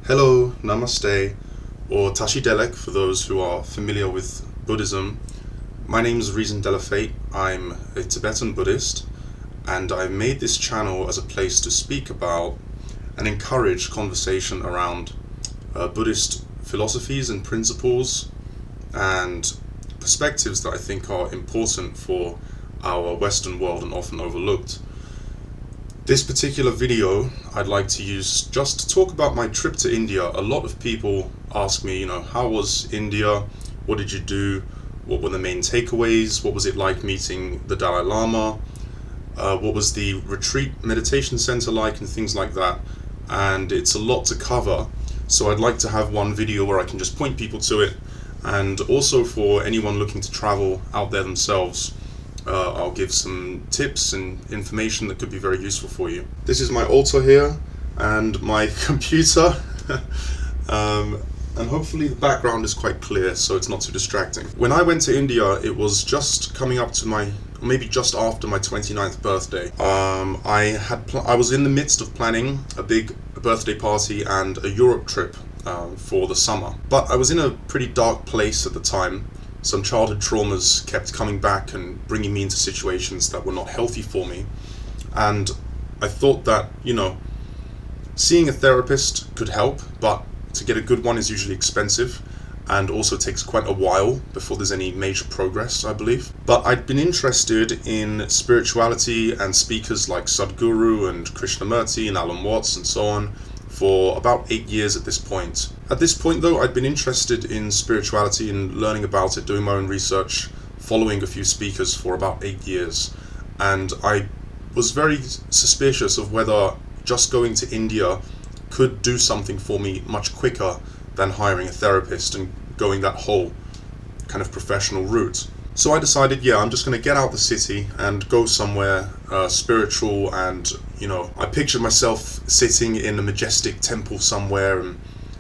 Hello, Namaste, or Tashi Delek for those who are familiar with Buddhism. My name is Reason Delafate. I'm a Tibetan Buddhist, and I made this channel as a place to speak about and encourage conversation around Buddhist philosophies and principles and perspectives that I think are important for our Western world and often overlooked. This particular video I'd like to use just to talk about my trip to India. A lot of people ask me, how was India? What did you do? What were the main takeaways? What was it like meeting the Dalai Lama? What was the retreat meditation center like and things like that? And it's a lot to cover, so I'd like to have one video where I can just point people to it, and also for anyone looking to travel out there themselves. I'll give some tips and information that could be very useful for you. This is my altar here and my computer and hopefully the background is quite clear so it's not too distracting. When I went to India, it was just coming up to maybe just after my 29th birthday. I was in the midst of planning a big birthday party and a Europe trip for the summer, but I was in a pretty dark place at the time. Some childhood traumas kept coming back and bringing me into situations that were not healthy for me. And I thought that, seeing a therapist could help, but to get a good one is usually expensive and also takes quite a while before there's any major progress, I believe. But I'd been interested in spirituality and speakers like Sadhguru and Krishnamurti and Alan Watts and so on for about 8 years at this point. At this point though, I'd been interested in spirituality and learning about it, doing my own research, following a few speakers for about 8 years. And I was very suspicious of whether just going to India could do something for me much quicker than hiring a therapist and going that whole kind of professional route. So I decided, I'm just going to get out the city and go somewhere spiritual, and I pictured myself sitting in a majestic temple somewhere and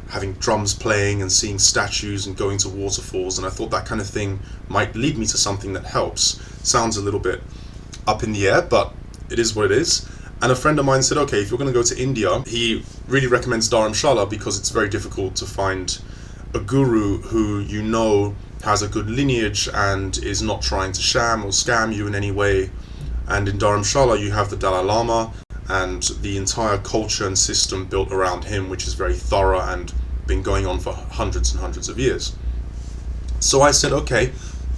having drums playing and seeing statues and going to waterfalls, and I thought that kind of thing might lead me to something that helps. Sounds a little bit up in the air, but it is what it is. And a friend of mine said, okay, if you're going to go to India, he really recommends Dharamshala because it's very difficult to find a guru who has a good lineage and is not trying to sham or scam you in any way. And in Dharamshala you have the Dalai Lama and the entire culture and system built around him, which is very thorough and been going on for hundreds and hundreds of years. So I said, okay,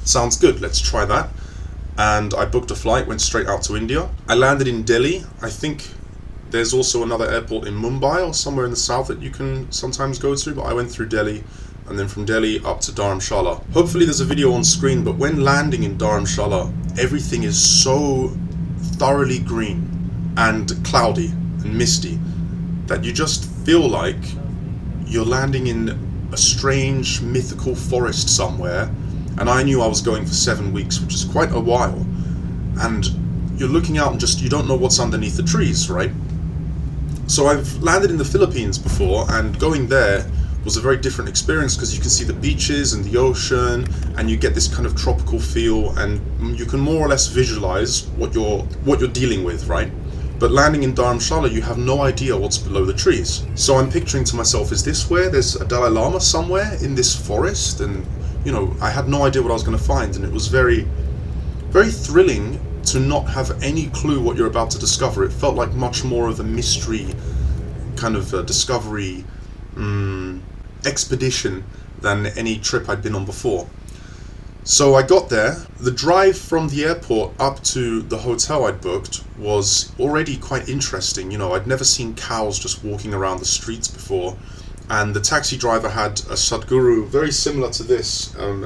sounds good, let's try that. And I booked a flight, went straight out to India. I landed in Delhi. I think there's also another airport in Mumbai or somewhere in the south that you can sometimes go to, but I went through Delhi and then from Delhi up to Dharamshala. Hopefully there's a video on screen, but when landing in Dharamshala, everything is so thoroughly green and cloudy and misty that you just feel like you're landing in a strange mythical forest somewhere. And I knew I was going for 7 weeks, which is quite a while. And you're looking out and you don't know what's underneath the trees, right? So I've landed in the Philippines before, and going there was a very different experience because you can see the beaches and the ocean, and you get this kind of tropical feel, and you can more or less visualize what you're dealing with, right? But landing in Dharamshala, you have no idea what's below the trees. So I'm picturing to myself, is this where there's a Dalai Lama somewhere in this forest? And I had no idea what I was going to find, and it was very, very thrilling to not have any clue what you're about to discover. It felt like much more of a mystery kind of discovery expedition than any trip I'd been on before. So I got there. The drive from the airport up to the hotel I'd booked was already quite interesting. I'd never seen cows just walking around the streets before. And the taxi driver had a Sadhguru very similar to this, an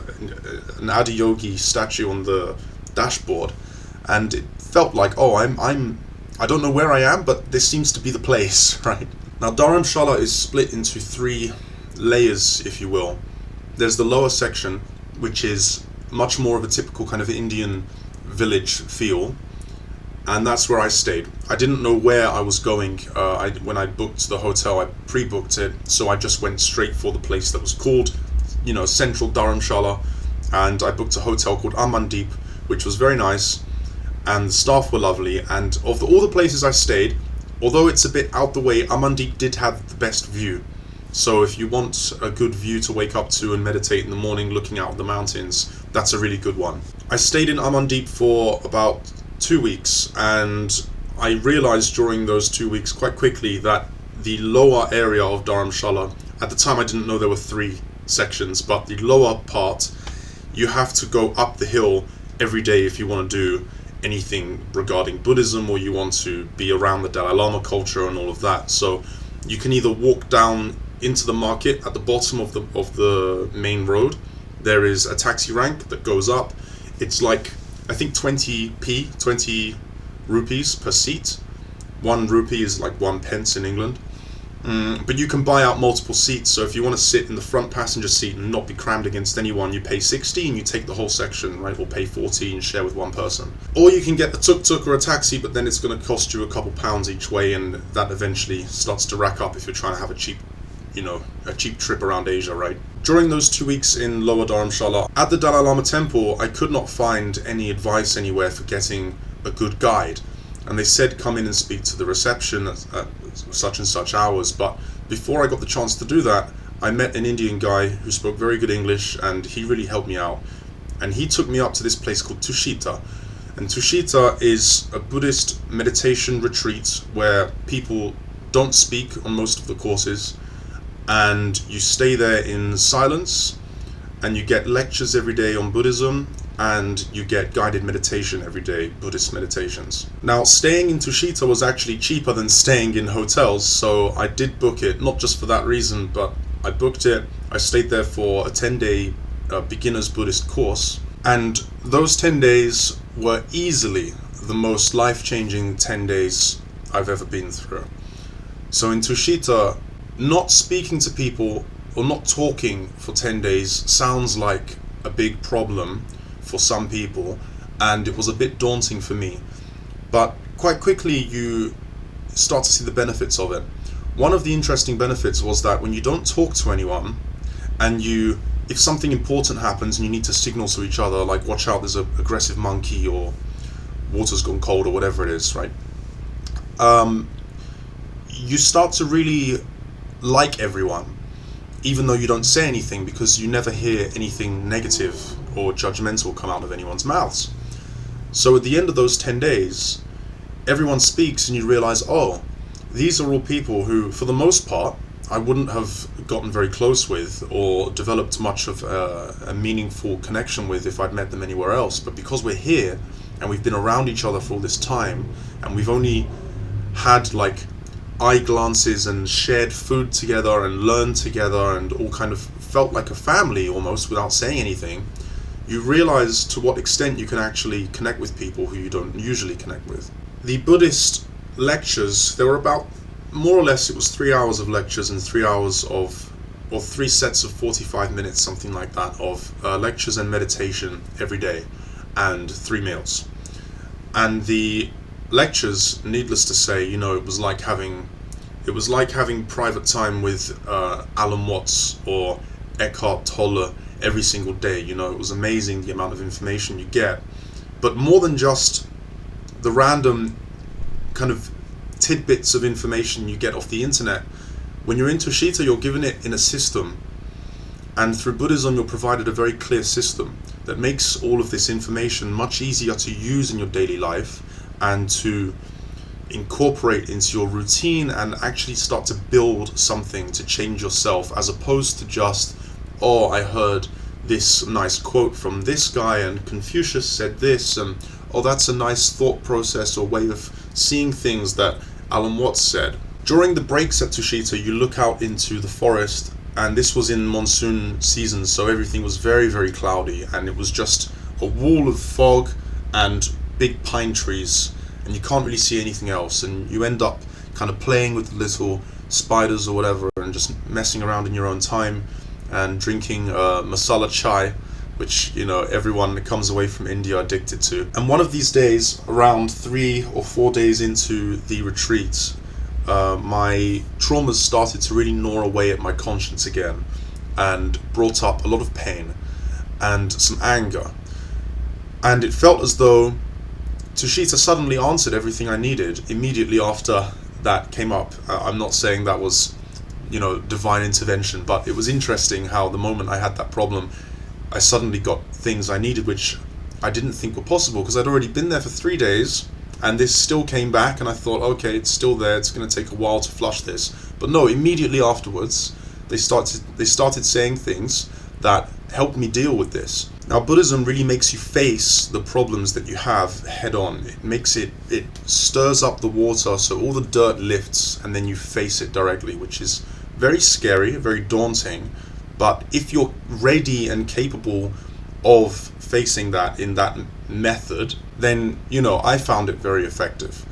Adiyogi statue on the dashboard, and it felt like, I don't know where I am, but this seems to be the place, right? Now Dharamshala is split into 3 layers, if you will. There's the lower section, which is much more of a typical kind of Indian village feel, and that's where I stayed. I didn't know where I was going. When I booked the hotel, I pre-booked it, so I just went straight for the place that was called, Central Dharamshala, and I booked a hotel called Amandeep, which was very nice, and the staff were lovely. And of all the places I stayed, although it's a bit out the way, Amandeep did have the best view. So if you want a good view to wake up to and meditate in the morning looking out at the mountains, that's a really good one. I stayed in Amandeep for about 2 weeks, and I realized during those 2 weeks quite quickly that the lower area of Dharamshala, at the time I didn't know there were 3 sections, but the lower part, you have to go up the hill every day if you want to do anything regarding Buddhism, or you want to be around the Dalai Lama culture and all of that. So you can either walk down into the market at the bottom of the main road. There is a taxi rank that goes up. It's like, I think 20 rupees per seat. 1 rupee is like 1 pence in England. But you can buy out multiple seats, so if you want to sit in the front passenger seat and not be crammed against anyone, you pay 60 and you take the whole section, right? Or pay 40 and share with 1 person. Or you can get a tuk-tuk or a taxi, but then it's going to cost you a couple pounds each way, and that eventually starts to rack up if you're trying to have a cheap trip around Asia, right? During those 2 weeks in Lower Dharamshala, at the Dalai Lama temple, I could not find any advice anywhere for getting a good guide. And they said come in and speak to the reception at such and such hours. But before I got the chance to do that, I met an Indian guy who spoke very good English, and he really helped me out. And he took me up to this place called Tushita. And Tushita is a Buddhist meditation retreat where people don't speak on most of the courses, and you stay there in silence, and you get lectures every day on Buddhism, and you get guided meditation every day, Buddhist meditations. Now, staying in Tushita was actually cheaper than staying in hotels, so I did book it, not just for that reason, but I booked it. I stayed there for a 10-day beginner's Buddhist course, and those 10 days were easily the most life-changing 10 days I've ever been through. So in Tushita, not speaking to people or not talking for 10 days sounds like a big problem for some people, and it was a bit daunting for me, but quite quickly you start to see the benefits of it. One of the interesting benefits was that when you don't talk to anyone, and if something important happens and you need to signal to each other, like watch out, there's an aggressive monkey, or water's gone cold, or whatever it is, right? You start to really like everyone, even though you don't say anything, because you never hear anything negative or judgmental come out of anyone's mouths. So at the end of those 10 days, everyone speaks, and you realize, oh, these are all people who, for the most part, I wouldn't have gotten very close with or developed much of a meaningful connection with if I'd met them anywhere else. But because we're here and we've been around each other for all this time, and we've only had like eye glances and shared food together and learned together and all kind of felt like a family almost without saying anything, you realize to what extent you can actually connect with people who you don't usually connect with. The Buddhist lectures, there were about, more or less, it was 3 hours of lectures and 3 hours of, or 3 sets of 45 minutes, something like that, of lectures and meditation every day, and 3 meals. And the lectures, needless to say, it was like having private time with Alan Watts or Eckhart Tolle every single day. It was amazing the amount of information you get. But more than just the random kind of tidbits of information you get off the internet, when you're in Tushita, you're given it in a system. And through Buddhism, you're provided a very clear system that makes all of this information much easier to use in your daily life and to incorporate into your routine and actually start to build something to change yourself, as opposed to just, oh, I heard this nice quote from this guy and Confucius said this, and oh, that's a nice thought process or way of seeing things that Alan Watts said. During the breaks at Tushita, you look out into the forest, and this was in monsoon season, so everything was very, very cloudy, and it was just a wall of fog and big pine trees, and you can't really see anything else, and you end up kind of playing with little spiders or whatever and just messing around in your own time and drinking masala chai, which everyone that comes away from India addicted to. And one of these days, around 3 or 4 days into the retreat, my traumas started to really gnaw away at my conscience again, and brought up a lot of pain and some anger, and it felt as though Tushita suddenly answered everything I needed immediately after that came up. I'm not saying that was divine intervention, but it was interesting how the moment I had that problem, I suddenly got things I needed, which I didn't think were possible, because I'd already been there for 3 days, and this still came back, and I thought, okay, it's still there, it's going to take a while to flush this. But no, immediately afterwards, they started saying things that helped me deal with this. Now, Buddhism really makes you face the problems that you have head on. It stirs up the water, so all the dirt lifts, and then you face it directly, which is very scary, very daunting. But if you're ready and capable of facing that in that method, then, I found it very effective.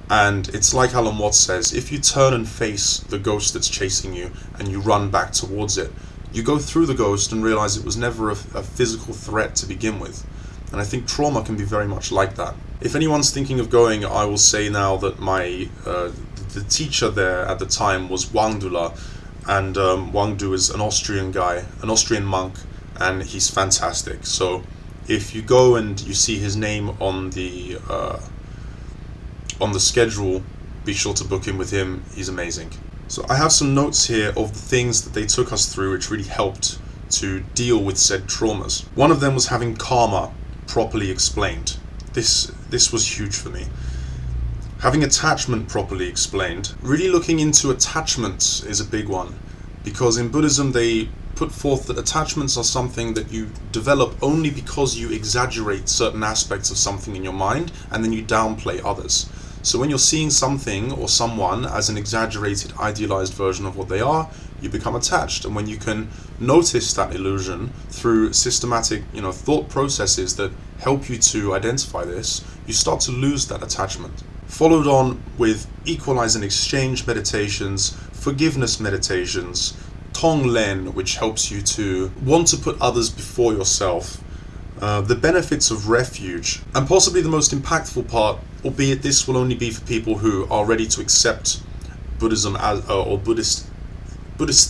And it's like Alan Watts says, if you turn and face the ghost that's chasing you and you run back towards it, you go through the ghost and realize it was never a physical threat to begin with. And I think trauma can be very much like that. If anyone's thinking of going, I will say now that the teacher there at the time was Wangdula, and Wangdu is an Austrian guy, an Austrian monk, and he's fantastic. So if you go and you see his name on the schedule, be sure to book in with him. He's amazing. So I have some notes here of the things that they took us through which really helped to deal with said traumas. One of them was having karma properly explained. This was huge for me. Having attachment properly explained. Really looking into attachments is a big one, because in Buddhism they put forth that attachments are something that you develop only because you exaggerate certain aspects of something in your mind and then you downplay others. So when you're seeing something or someone as an exaggerated, idealized version of what they are, you become attached. And when you can notice that illusion through systematic, thought processes that help you to identify this, you start to lose that attachment. Followed on with equalize and exchange meditations, forgiveness meditations, Tonglen, which helps you to want to put others before yourself, the benefits of refuge, and possibly the most impactful part, albeit this will only be for people who are ready to accept Buddhism as, or Buddhist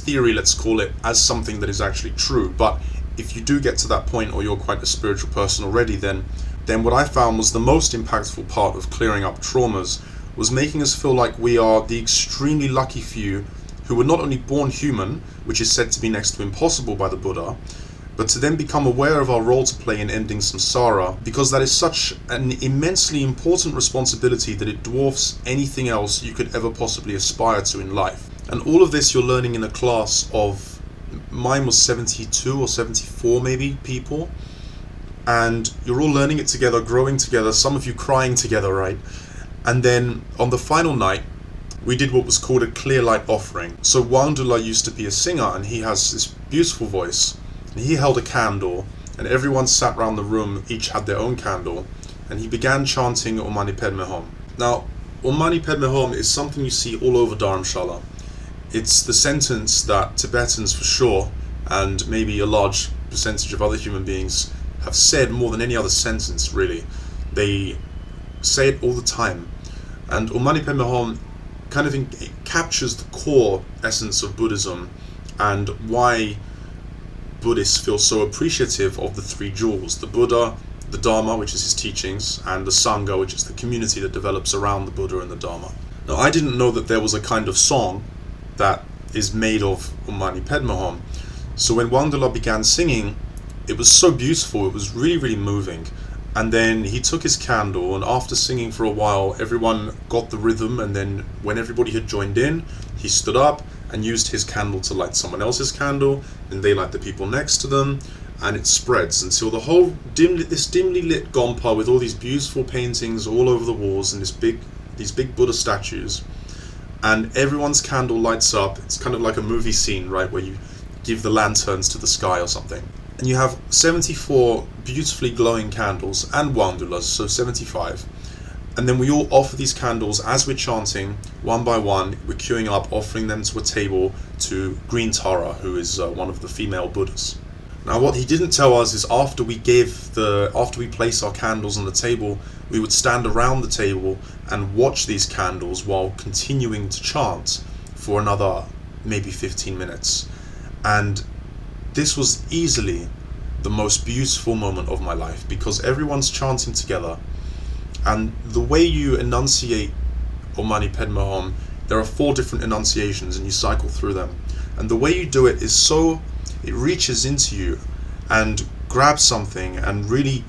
theory, let's call it, as something that is actually true. But if you do get to that point, or you're quite a spiritual person already, then what I found was the most impactful part of clearing up traumas was making us feel like we are the extremely lucky few who were not only born human, which is said to be next to impossible by the Buddha, but to then become aware of our role to play in ending samsara, because that is such an immensely important responsibility that it dwarfs anything else you could ever possibly aspire to in life. And all of this you're learning in a class of, mine was 72 or 74 maybe people, and you're all learning it together, growing together, some of you crying together, right? And then on the final night, we did what was called a clear light offering. So Wangdula used to be a singer, and he has this beautiful voice. And he held a candle, and everyone sat around the room, each had their own candle, and he began chanting Om Mani Padme Hum. Now, Om Mani Padme Hum is something you see all over Dharamshala. It's the sentence that Tibetans for sure, and maybe a large percentage of other human beings, have said more than any other sentence, really. They say it all the time. And Om Mani Padme Hum kind of it captures the core essence of Buddhism and why Buddhists feel so appreciative of the three jewels: the Buddha, the Dharma, which is his teachings, and the Sangha, which is the community that develops around the Buddha and the Dharma. Now, I didn't know that there was a kind of song that is made of Om Mani Padme Hum. So when Wangdula began singing, it was so beautiful, it was really, really moving. And then he took his candle, and after singing for a while, everyone got the rhythm, and then when everybody had joined in, he stood up and used his candle to light someone else's candle, and they light the people next to them, and it spreads until the whole dimly lit Gompa with all these beautiful paintings all over the walls and these big Buddha statues, and everyone's candle lights up. It's kind of like a movie scene, right, where you give the lanterns to the sky or something. And you have 74 beautifully glowing candles and Wangdulas, so 75. And then we all offer these candles as we're chanting, one by one. We're queuing up, offering them to a table to Green Tara, who is one of the female Buddhas. Now, what he didn't tell us is after we place our candles on the table, we would stand around the table and watch these candles while continuing to chant for another maybe 15 minutes. And this was easily the most beautiful moment of my life, because everyone's chanting together, and the way you enunciate Om Mani Padme Hum There are 4 different enunciations and you cycle through them. And the way you do it is so, it reaches into you and grabs something and really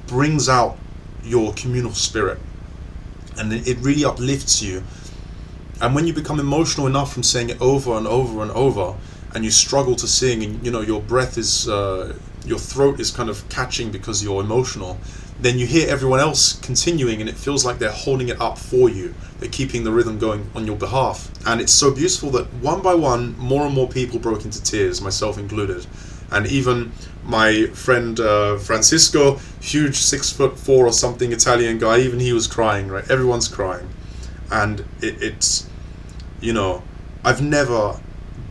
brings out your communal spirit. And it really uplifts you. And when you become emotional enough from saying it over and over and over, and you struggle to sing, and your breath is, your throat is kind of catching because you're emotional, then you hear everyone else continuing, and it feels like they're holding it up for you. They're keeping the rhythm going on your behalf. And it's so beautiful that one by one, more and more people broke into tears, myself included. And even my friend Francisco, huge 6'4" or something Italian guy, even he was crying, right? Everyone's crying. And it's, I've never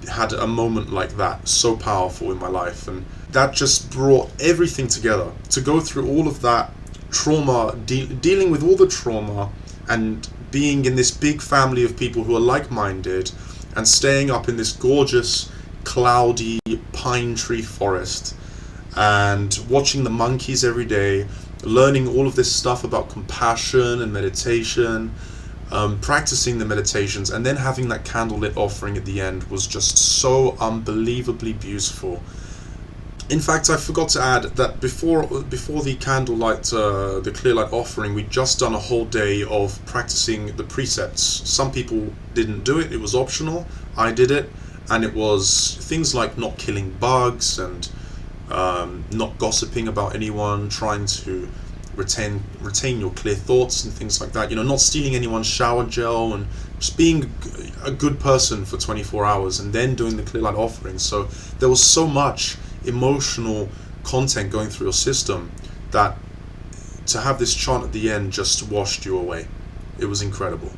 had a moment like that so powerful in my life. And that just brought everything together. To go through all of that trauma, dealing with all the trauma, and being in this big family of people who are like-minded, and staying up in this gorgeous, cloudy pine tree forest, and watching the monkeys every day, learning all of this stuff about compassion and meditation, practicing the meditations, and then having that candlelit offering at the end was just so unbelievably beautiful. In fact, I forgot to add that before the candlelight, the clear light offering, we'd just done a whole day of practicing the precepts. Some people didn't do it, it was optional. I did it, and it was things like not killing bugs and not gossiping about anyone, trying to retain your clear thoughts and things like that. Not stealing anyone's shower gel, and just being a good person for 24 hours, and then doing the clear light offering. So there was so much emotional content going through your system that to have this chant at the end just washed you away. It was incredible.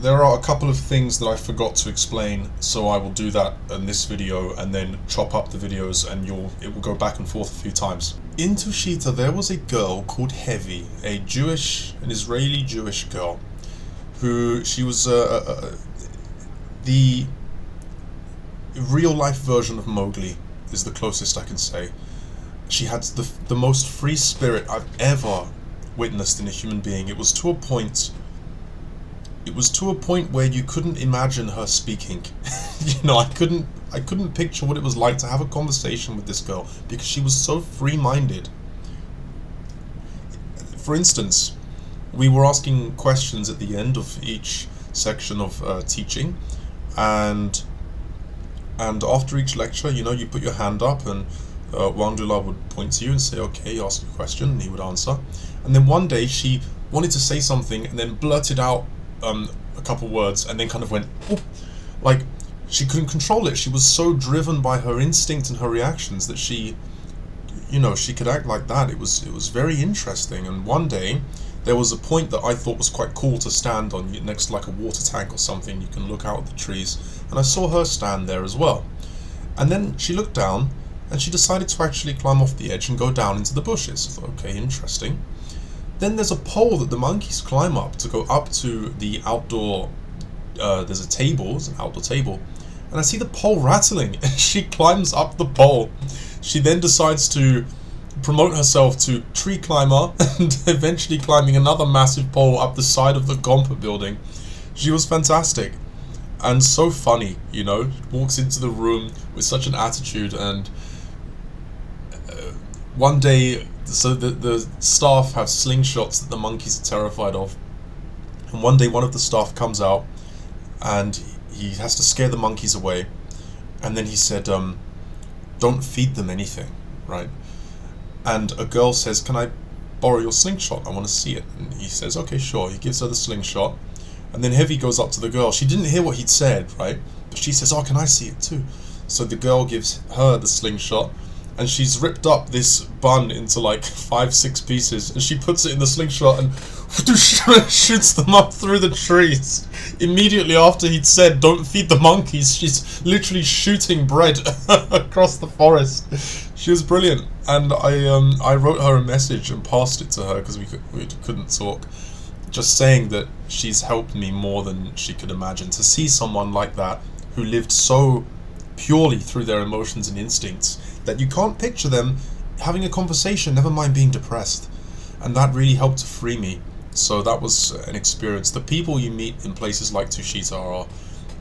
There are a couple of things that I forgot to explain, so I will do that in this video and then chop up the videos, and it will go back and forth a few times. In Tushita there was a girl called Heavy, an Israeli Jewish girl, who she was the real life version of Mowgli, is the closest I can say. She had the most free spirit I've ever witnessed in a human being. It was to a point where you couldn't imagine her speaking. I couldn't picture what it was like to have a conversation with this girl, because she was so free-minded. For instance, we were asking questions at the end of each section of teaching, and after each lecture, you put your hand up, and Wangdula would point to you and say, okay, ask your question, and he would answer. And then one day she wanted to say something and then blurted out a couple words, and then kind of went, oh, like she couldn't control it. She was so driven by her instinct and her reactions that she could act like that. It was very interesting. And one day there was a point that I thought was quite cool to stand on, next to like a water tank or something. You can look out at the trees, and I saw her stand there as well. And then she looked down, and she decided to actually climb off the edge and go down into the bushes. I thought, okay, interesting. Then there's a pole that the monkeys climb up to go up to the outdoor, there's an outdoor table, and I see the pole rattling, and she climbs up the pole. She then decides to promote herself to tree climber, and eventually climbing another massive pole up the side of the Gompa building. She was fantastic, and so funny, walks into the room with such an attitude. And one day, so the staff have slingshots that the monkeys are terrified of, and one day one of the staff comes out and he has to scare the monkeys away, and then he said, don't feed them anything, right? And a girl says, can I borrow your slingshot? I want to see it. And he says, okay, sure. He gives her the slingshot, and then Heavy goes up to the girl. She didn't hear what he'd said, right? But she says, oh, can I see it too? So the girl gives her the slingshot, and she's ripped up this bun into like 5-6 pieces, and she puts it in the slingshot and shoots them up through the trees. Immediately after he'd said, don't feed the monkeys, she's literally shooting bread across the forest. She was brilliant, and I wrote her a message and passed it to her, because we couldn't talk, just saying that she's helped me more than she could imagine. To see someone like that, who lived so purely through their emotions and instincts, that you can't picture them having a conversation, never mind being depressed. And that really helped to free me. So that was an experience. The people you meet in places like Tushita are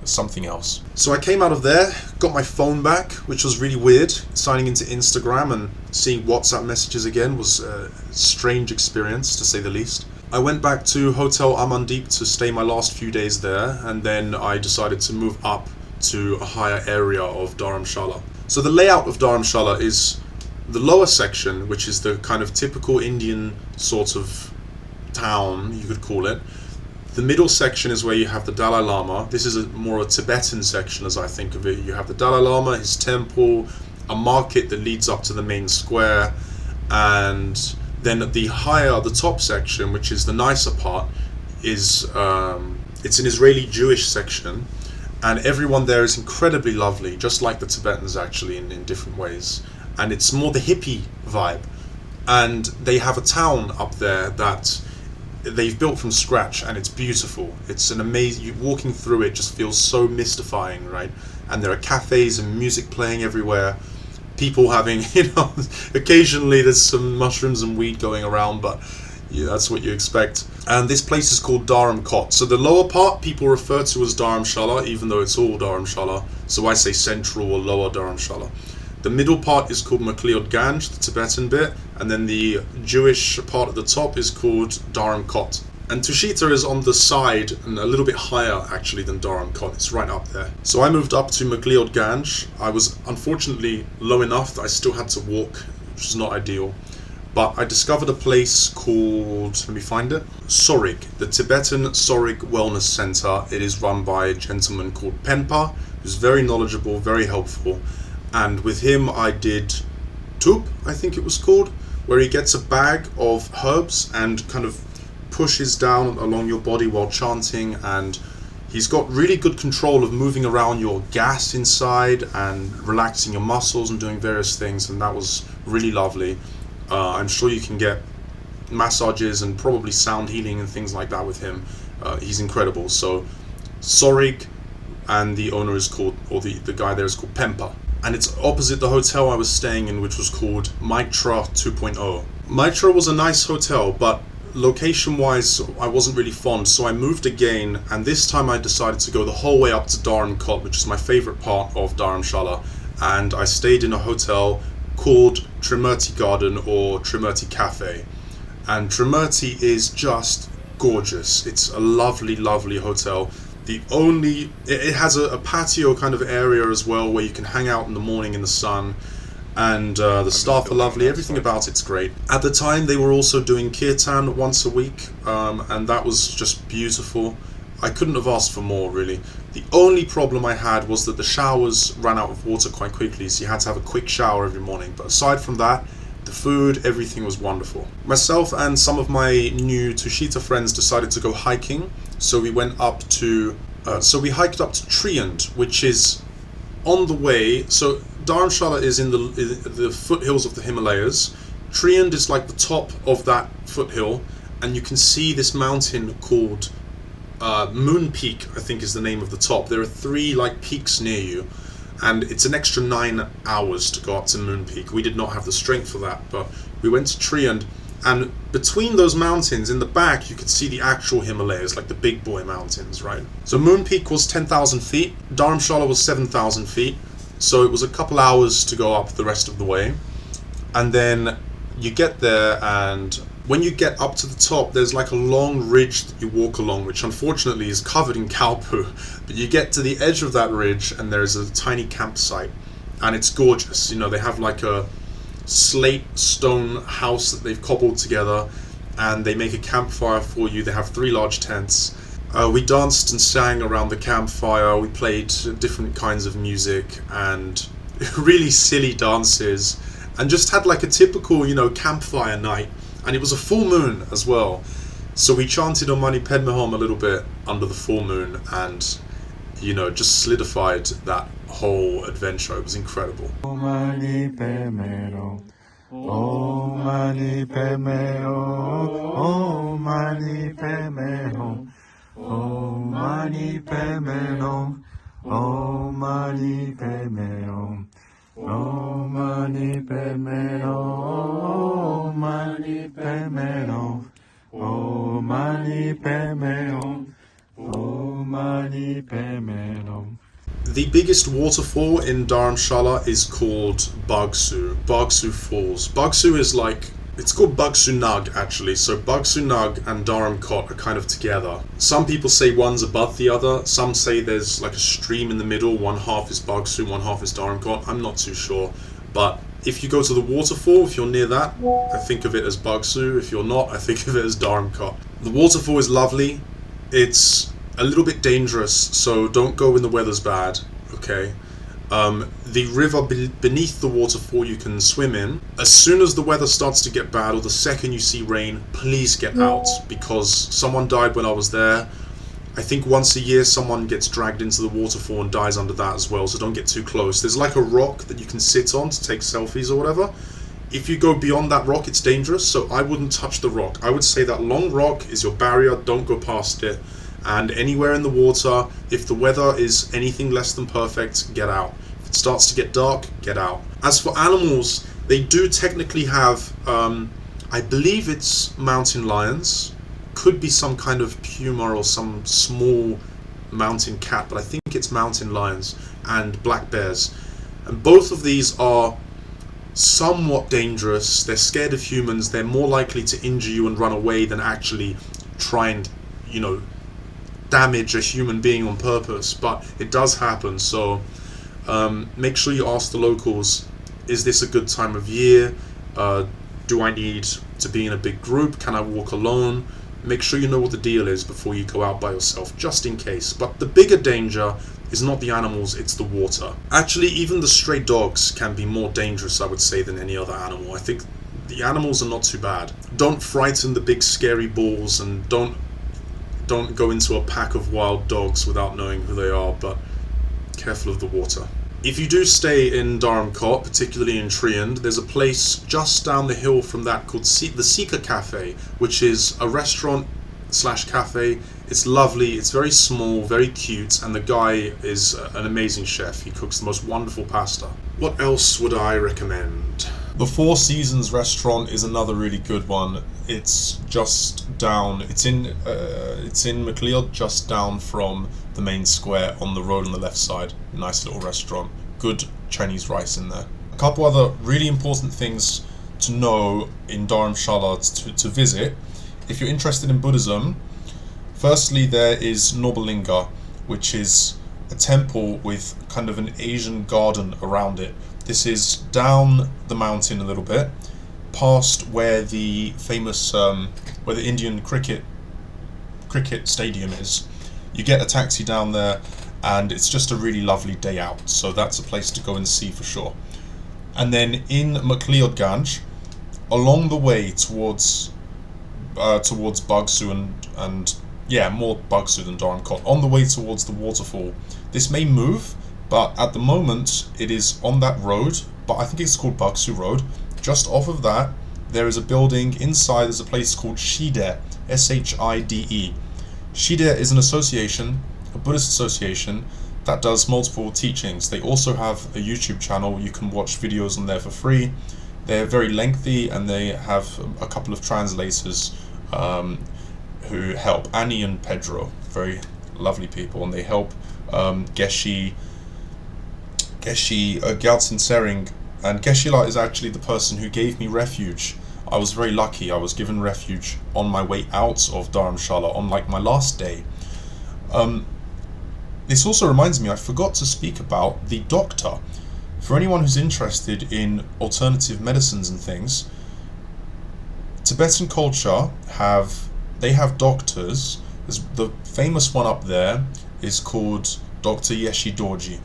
something else. So I came out of there, got my phone back, which was really weird. Signing into Instagram and seeing WhatsApp messages again was a strange experience, to say the least. I went back to Hotel Amandeep to stay my last few days there, and then I decided to move up to a higher area of Dharamshala. So the layout of Dharamshala is the lower section, which is the kind of typical Indian sort of town, you could call it. The middle section is where you have the Dalai Lama. This is more a Tibetan section as I think of it. You have the Dalai Lama, his temple, a market that leads up to the main square, and then the top section, which is the nicer part, is it's an Israeli Jewish section, and everyone there is incredibly lovely, just like the Tibetans actually in different ways. And it's more the hippie vibe. And they have a town up there that they've built from scratch, and it's beautiful. It's an amazing, walking through it just feels so mystifying, right? And there are cafes and music playing everywhere, people having, occasionally there's some mushrooms and weed going around, but yeah, that's what you expect. And this place is called Dharamkot. So the lower part people refer to as Dharamshala, even though it's all Dharamshala, so I say central or lower Dharamshala. The middle part is called McLeodganj, the Tibetan bit, and then the Jewish part at the top is called Dharamkot. And Tushita is on the side and a little bit higher actually than Dharamkot. It's right up there. So I moved up to McLeodganj. I was unfortunately low enough that I still had to walk, which is not ideal. But I discovered a place called, let me find it, Sorig, the Tibetan Sorig Wellness Center. It is run by a gentleman called Penpa, who's very knowledgeable, very helpful. And with him I did Tup, I think it was called, where he gets a bag of herbs and kind of pushes down along your body while chanting, and he's got really good control of moving around your gas inside and relaxing your muscles and doing various things, and that was really lovely. I'm sure you can get massages and probably sound healing and things like that with him. He's incredible. So Sorig, and the owner is called, or the guy there is called Penpa. And it's opposite the hotel I was staying in, which was called Mitra 2.0. Mitra was a nice hotel, but location-wise I wasn't really fond, so I moved again, and this time I decided to go the whole way up to Dharamkot, which is my favourite part of Dharamshala, and I stayed in a hotel called Trimurti Garden or Trimurti Cafe. And Trimurti is just gorgeous. It's a lovely, lovely hotel. It has a patio kind of area as well where you can hang out in the morning in the sun, and the staff are lovely. Everything about it's great. At the time they were also doing kirtan once a week, and that was just beautiful. I couldn't have asked for more, really. The only problem I had was that the showers ran out of water quite quickly, so you had to have a quick shower every morning. But aside from that, the food, everything was wonderful. Myself and some of my new Tushita friends decided to go hiking, so we went up to, we hiked up to Triund, which is on the way. So Dharamshala is in the foothills of the Himalayas. Triund is like the top of that foothill, and you can see this mountain called Moon Peak, I think is the name of the top. There are 3 peaks near you, and it's an extra 9 hours to go up to Moon Peak. We did not have the strength for that, but we went to Triund, and between those mountains in the back you could see the actual Himalayas, like the big boy mountains, right? So Moon Peak was 10,000 feet, Dharamshala was 7,000 feet, so it was a couple hours to go up the rest of the way. And then you get there, and when you get up to the top, there's like a long ridge that you walk along, which unfortunately is covered in cow poo. But you get to the edge of that ridge, and there's a tiny campsite, and it's gorgeous. They have like a slate stone house that they've cobbled together, and they make a campfire for you. They have 3 large tents. We danced and sang around the campfire. We played different kinds of music and really silly dances, and just had like a typical, campfire night. And it was a full moon as well, so we chanted Om Mani Padme Hum a little bit under the full moon, and just solidified that whole adventure. It was incredible. Om Mani Padme Hum, Om Mani Padme Hum, Om Mani Padme Hum, Om Mani Padme Hum, Om Mani Padme Hum, Om Mani Padme Hum, Om Mani Padme Hum, O mani padme hum. O mani padme hum. The biggest waterfall in Dharamshala is called Bagsu Falls. Bagsu is like, it's called Bagsu Nug actually, so Bagsu Nug and Dharamkot are kind of together. Some people say one's above the other, some say there's like a stream in the middle, one half is Bagsu, one half is Dharamkot, I'm not too sure. But if you go to the waterfall, if you're near that, I think of it as Bagsu, if you're not, I think of it as Dharamkot. The waterfall is lovely, it's a little bit dangerous, so don't go when the weather's bad, okay? The river beneath the waterfall you can swim in. As soon as the weather starts to get bad or the second you see rain, please get out, because someone died when I was there. I think once a year someone gets dragged into the waterfall and dies under that as well, so don't get too close. There's like a rock that you can sit on to take selfies or whatever. If you go beyond that rock, it's dangerous, so I wouldn't touch the rock. I would say that long rock is your barrier, don't go past it. And anywhere in the water, if the weather is anything less than perfect, get out. If it starts to get dark, get out. As for animals, they do technically have, I believe it's mountain lions. Could be some kind of puma or some small mountain cat, but I think it's mountain lions and black bears. And both of these are somewhat dangerous. They're scared of humans. They're more likely to injure you and run away than actually try and, damage a human being on purpose, but it does happen. So make sure you ask the locals, is this a good time of year? Do I need to be in a big group? Can I walk alone? Make sure you know what the deal is before you go out by yourself, just in case. But the bigger danger is not the animals, it's the water. Actually, even the stray dogs can be more dangerous, I would say, than any other animal. I think the animals are not too bad. Don't frighten the big scary bulls, and don't go into a pack of wild dogs without knowing who they are, but careful of the water. If you do stay in Dharamkot, particularly in Triund, there's a place just down the hill from that called the Sika Cafe, which is a restaurant / cafe. It's lovely, it's very small, very cute, and the guy is an amazing chef. He cooks the most wonderful pasta. What else would I recommend? The Four Seasons restaurant is another really good one. It's just down, it's in McLeod, just down from the main square on the road on the left side. Nice little restaurant, good Chinese rice in there. A couple other really important things to know in Dharamshala to visit. If you're interested in Buddhism, firstly there is Dhyanalinga, which is a temple with kind of an Asian garden around it. This is down the mountain a little bit, past where the famous, where the Indian cricket stadium is. You get a taxi down there, and it's just a really lovely day out. So that's a place to go and see for sure. And then in McLeodganj, along the way towards Bagsu and more Bagsu than Dharamkot, on the way towards the waterfall. This may move, but at the moment it is on that road, but I think it's called Bagsu Road. Just off of that, there is a building. Inside there's a place called Shide, S-H-I-D-E. Shide is an association, a Buddhist association, that does multiple teachings. They also have a YouTube channel. You can watch videos on there for free. They're very lengthy, and they have a couple of translators who help. Annie and Pedro, very lovely people, and they help Geshe Gyaltsen Sering, and Geshe-la is actually the person who gave me refuge. I was very lucky. I was given refuge on my way out of Dharamshala on like my last day. This also reminds me, I forgot to speak about the doctor. For anyone who's interested in alternative medicines and things, Tibetan culture have doctors. The famous one up there is called Dr. Yeshi Dorji,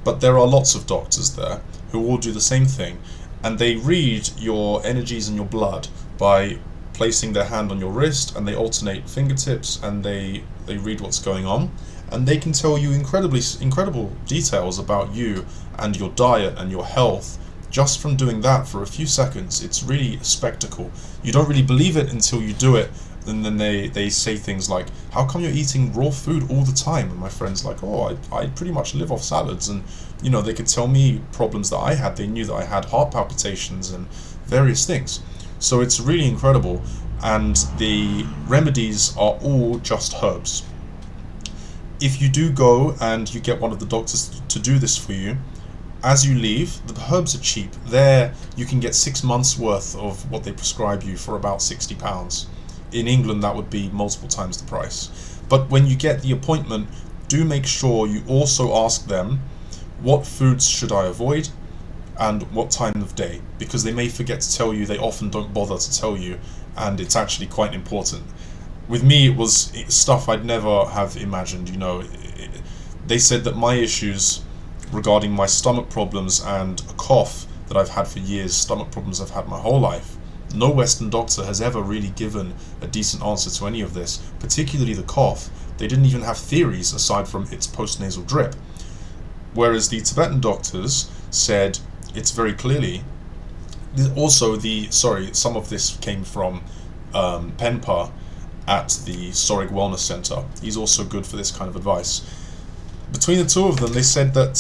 but there are lots of doctors there who all do the same thing, and they read your energies and your blood by placing their hand on your wrist, and they alternate fingertips, and they read what's going on, and they can tell you incredible details about you and your diet and your health just from doing that for a few seconds. It's really a spectacle. You don't really believe it until you do it, and then they say things like, how come you're eating raw food all the time? And my friend's like, oh, I pretty much live off salads. And they could tell me problems that I had. They knew that I had heart palpitations and various things. So it's really incredible. and the remedies are all just herbs. If you do go and you get one of the doctors to do this for you, as you leave, the herbs are cheap. There you can get 6 months worth of what they prescribe you for about £60. In England that would be multiple times the price. But when you get the appointment, do make sure you also ask them, what foods should I avoid and what time of day, because they may forget to tell you. They often don't bother to tell you, and it's actually quite important. With me, it was stuff I'd never have imagined. They said that my issues regarding my stomach problems and a cough that I've had for years, stomach problems I've had my whole life, no Western doctor has ever really given a decent answer to any of this, particularly the cough. They didn't even have theories aside from its postnasal drip. Whereas the Tibetan doctors said it's very clearly. Also, some of this came from Penpa at the Sorig Wellness Center. He's also good for this kind of advice. Between the two of them, they said that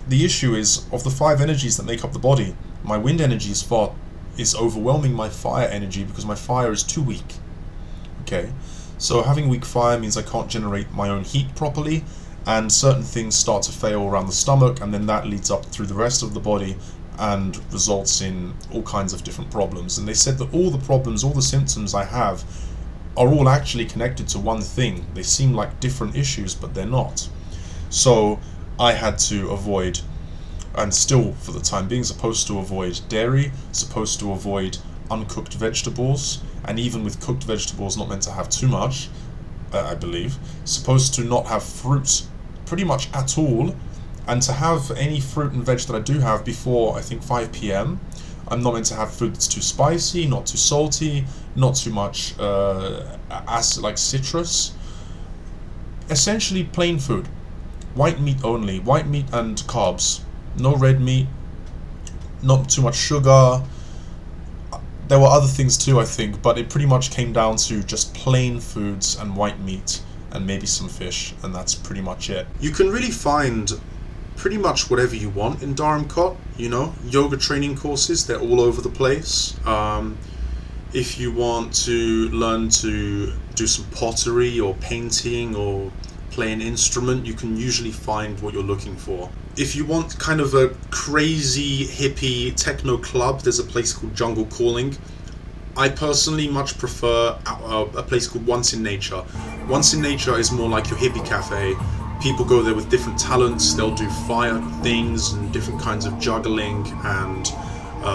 the issue is, of the 5 energies that make up the body, my wind energy is overwhelming my fire energy because my fire is too weak. Okay, so having weak fire means I can't generate my own heat properly, and certain things start to fail around the stomach, and then that leads up through the rest of the body and results in all kinds of different problems. And they said that all the problems, all the symptoms I have are all actually connected to one thing. They seem like different issues, but they're not. So I had to avoid, and still for the time being supposed to avoid dairy, supposed to avoid uncooked vegetables, and even with cooked vegetables not meant to have too much, I believe, supposed to not have fruit pretty much at all, and to have any fruit and veg that I do have before I think 5 p.m. I'm not meant to have food that's too spicy, not too salty, not too much acid like citrus. Essentially plain food. White meat only, white meat and carbs. No red meat, not too much sugar. There were other things too, I think, but it pretty much came down to just plain foods and white meat and maybe some fish, and that's pretty much it. You can really find pretty much whatever you want in Dharamkot, yoga training courses, they're all over the place. If you want to learn to do some pottery or painting or play an instrument, you can usually find what you're looking for. If you want kind of a crazy hippie techno club, there's a place called Jungle Calling. I personally much prefer a place called Once in Nature. Once in Nature is more like your hippie cafe. People go there with different talents. They'll do fire things and different kinds of juggling, and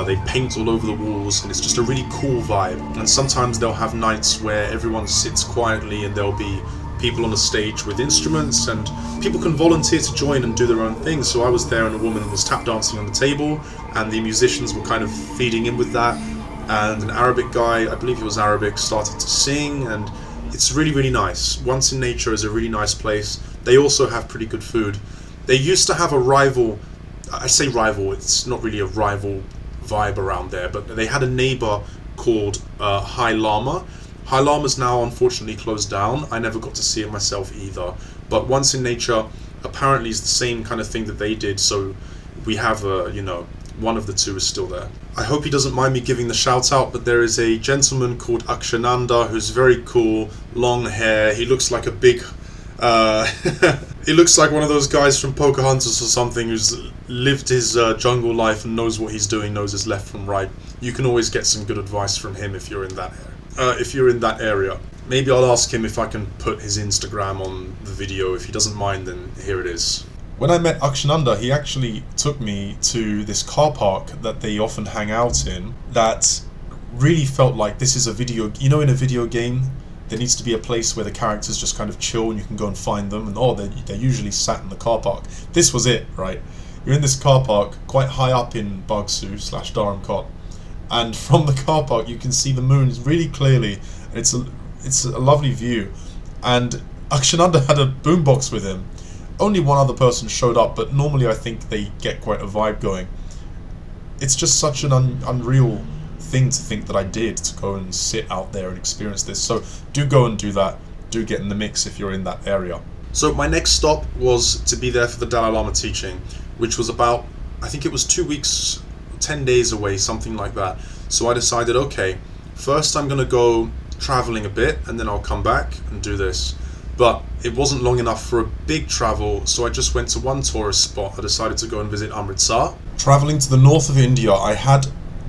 they paint all over the walls, and it's just a really cool vibe. And sometimes they'll have nights where everyone sits quietly and there'll be people on the stage with instruments, and people can volunteer to join and do their own thing. So I was there and a woman was tap dancing on the table, and the musicians were kind of feeding in with that, and an Arabic guy, I believe he was Arabic, started to sing, and it's really, really nice. Once in Nature is a really nice place. They also have pretty good food. They used to have a rival, I say rival, it's not really a rival vibe around there, but they had a neighbor called High Lama. High Lama's now unfortunately closed down. I never got to see it myself either. But Once in Nature apparently is the same kind of thing that they did, so we have one of the two is still there. I hope he doesn't mind me giving the shout out, but there is a gentleman called Akshananda who's very cool, long hair. He looks like a big he looks like one of those guys from Pocahontas or something who's lived his jungle life and knows what he's doing, knows his left from right. You can always get some good advice from him if you're in that area. Maybe I'll ask him if I can put his Instagram on the video. If he doesn't mind, then here it is. When I met Akshananda, he actually took me to this car park that they often hang out in that really felt like this is a video, in a video game, there needs to be a place where the characters just kind of chill and you can go and find them, and they're usually sat in the car park. This was it, right? You're in this car park quite high up in Bagsu/Dharamkot, and from the car park you can see the moon really clearly, and it's a lovely view. And Akshananda had a boombox with him. Only one other person showed up, but normally I think they get quite a vibe going. It's just such an unreal thing to think that I did, to go and sit out there and experience this. So do go and do that. Do get in the mix if you're in that area. So my next stop was to be there for the Dalai Lama teaching, which was about, I think it was 2 weeks, 10 days away, something like that. So I decided, okay, first I'm going to go traveling a bit and then I'll come back and do this. But it wasn't long enough for a big travel, so I just went to one tourist spot. I decided to go and visit Amritsar. Traveling to the north of India, I had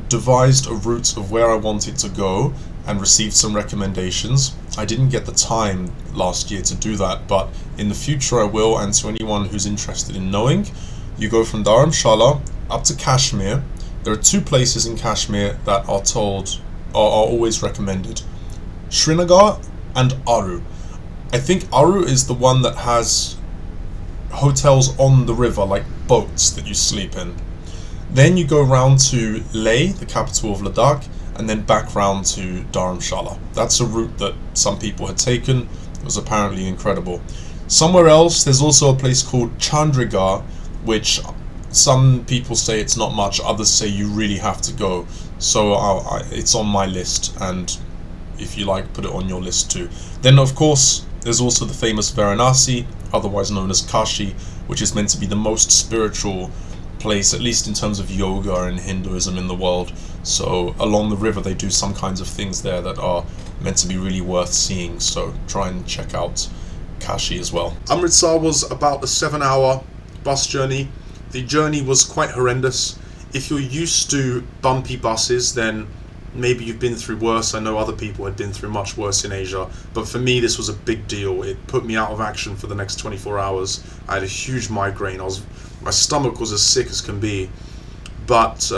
devised a route of where I wanted to go and received some recommendations. I didn't get the time last year to do that, but in the future I will, and to anyone who's interested in knowing, you go from Dharamshala up to Kashmir. There are two places in Kashmir that are always recommended: Srinagar and Aru. I think Aru is the one that has hotels on the river, like boats that you sleep in. Then you go round to Leh, the capital of Ladakh, and then back round to Dharamshala. That's a route that some people had taken. It was apparently incredible. Somewhere else, there's also a place called Chandigarh, which some people say it's not much, others say you really have to go. So it's on my list, and if you like, put it on your list too. Then of course, there's also the famous Varanasi, otherwise known as Kashi, which is meant to be the most spiritual place, at least in terms of yoga and Hinduism in the world. So along the river they do some kinds of things there that are meant to be really worth seeing, so try and check out Kashi as well. Amritsar was about a 7-hour bus journey. The journey was quite horrendous. If you're used to bumpy buses, then maybe you've been through worse. I know other people had been through much worse in Asia, but for me this was a big deal. It put me out of action for the next 24 hours. I had a huge migraine. My stomach was as sick as can be. But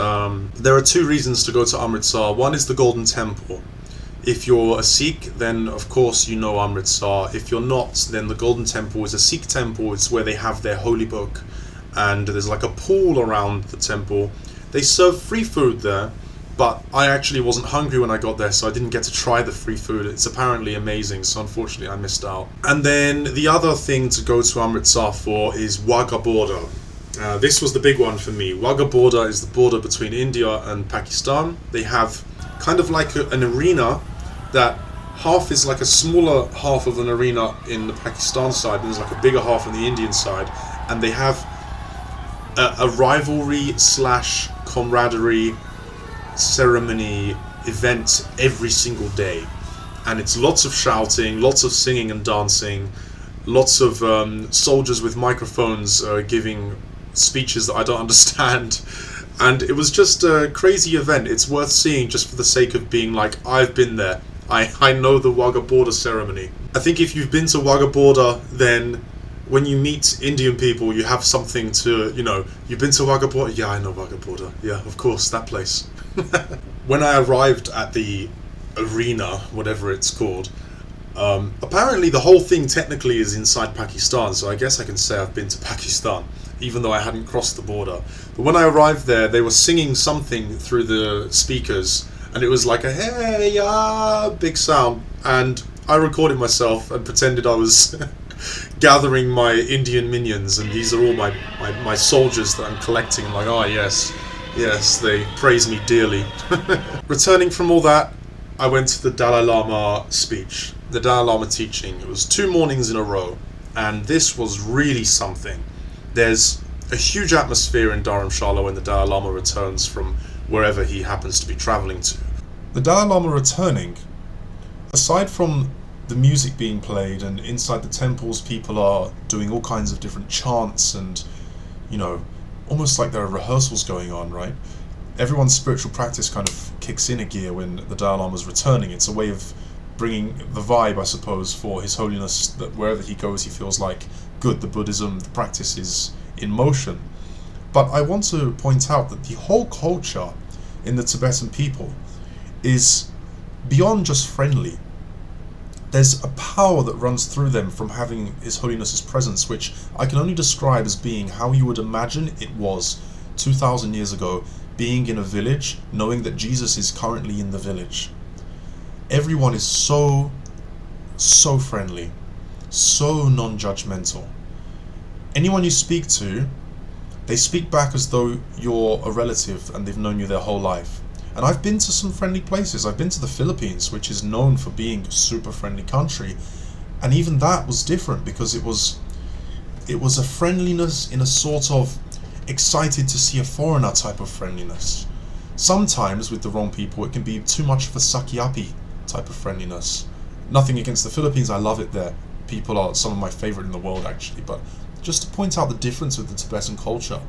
there are two reasons to go to Amritsar. One is the Golden Temple. If you're a Sikh, then of course you know Amritsar. If you're not, then the Golden Temple is a Sikh temple. It's where they have their holy book, and there's like a pool around the temple. They serve free food there, but I actually wasn't hungry when I got there, so I didn't get to try the free food. It's apparently amazing, so unfortunately I missed out. And then the other thing to go to Amritsar for is Wagah border. This was the big one for me. Wagah border is the border between India and Pakistan. They have kind of like an arena that half is like a smaller half of an arena in the Pakistan side, and there's like a bigger half on the Indian side, and they have a rivalry / camaraderie ceremony event every single day, and it's lots of shouting, lots of singing and dancing, lots of soldiers with microphones giving speeches that I don't understand, and it was just a crazy event. It's worth seeing just for the sake of being like, I've been there, I know the Wagah border ceremony. I think if you've been to Wagah border, then when you meet Indian people, you have something to, you've been to Wagah border? Yeah, I know Wagah border. Yeah, of course, that place. When I arrived at the arena, whatever it's called, apparently the whole thing technically is inside Pakistan, so I guess I can say I've been to Pakistan, even though I hadn't crossed the border. But when I arrived there, they were singing something through the speakers, and it was like a hey, yeah, big sound, and I recorded myself and pretended I was gathering my Indian minions, and these are all my soldiers that I'm collecting. I'm like, oh yes, they praise me dearly. Returning from all that, I went to the Dalai Lama speech, the Dalai Lama teaching. It was 2 mornings in a row, and this was really something. There's a huge atmosphere in Dharamshala when the Dalai Lama returns from wherever he happens to be traveling to. The Dalai Lama returning, aside from the music being played, and inside the temples people are doing all kinds of different chants, and almost like there are rehearsals going on, right? Everyone's spiritual practice kind of kicks in a gear when the Dalai Lama's returning. It's a way of bringing the vibe, I suppose, for His Holiness, that wherever he goes he feels like, good, the Buddhism, the practice is in motion. But I want to point out that the whole culture in the Tibetan people is beyond just friendly. There's a power that runs through them from having His Holiness's presence, which I can only describe as being how you would imagine it was 2,000 years ago, being in a village, knowing that Jesus is currently in the village. Everyone is so friendly, so non-judgmental. Anyone you speak to, they speak back as though you're a relative and they've known you their whole life. And I've been to some friendly places. I've been to the Philippines, which is known for being a super friendly country, and even that was different, because it was a friendliness in a sort of excited to see a foreigner type of friendliness. Sometimes with the wrong people it can be too much of a sucky-uppy type of friendliness. Nothing against the Philippines, I love it there. People are some of my favorite in the world, actually, but just to point out the difference with the Tibetan culture,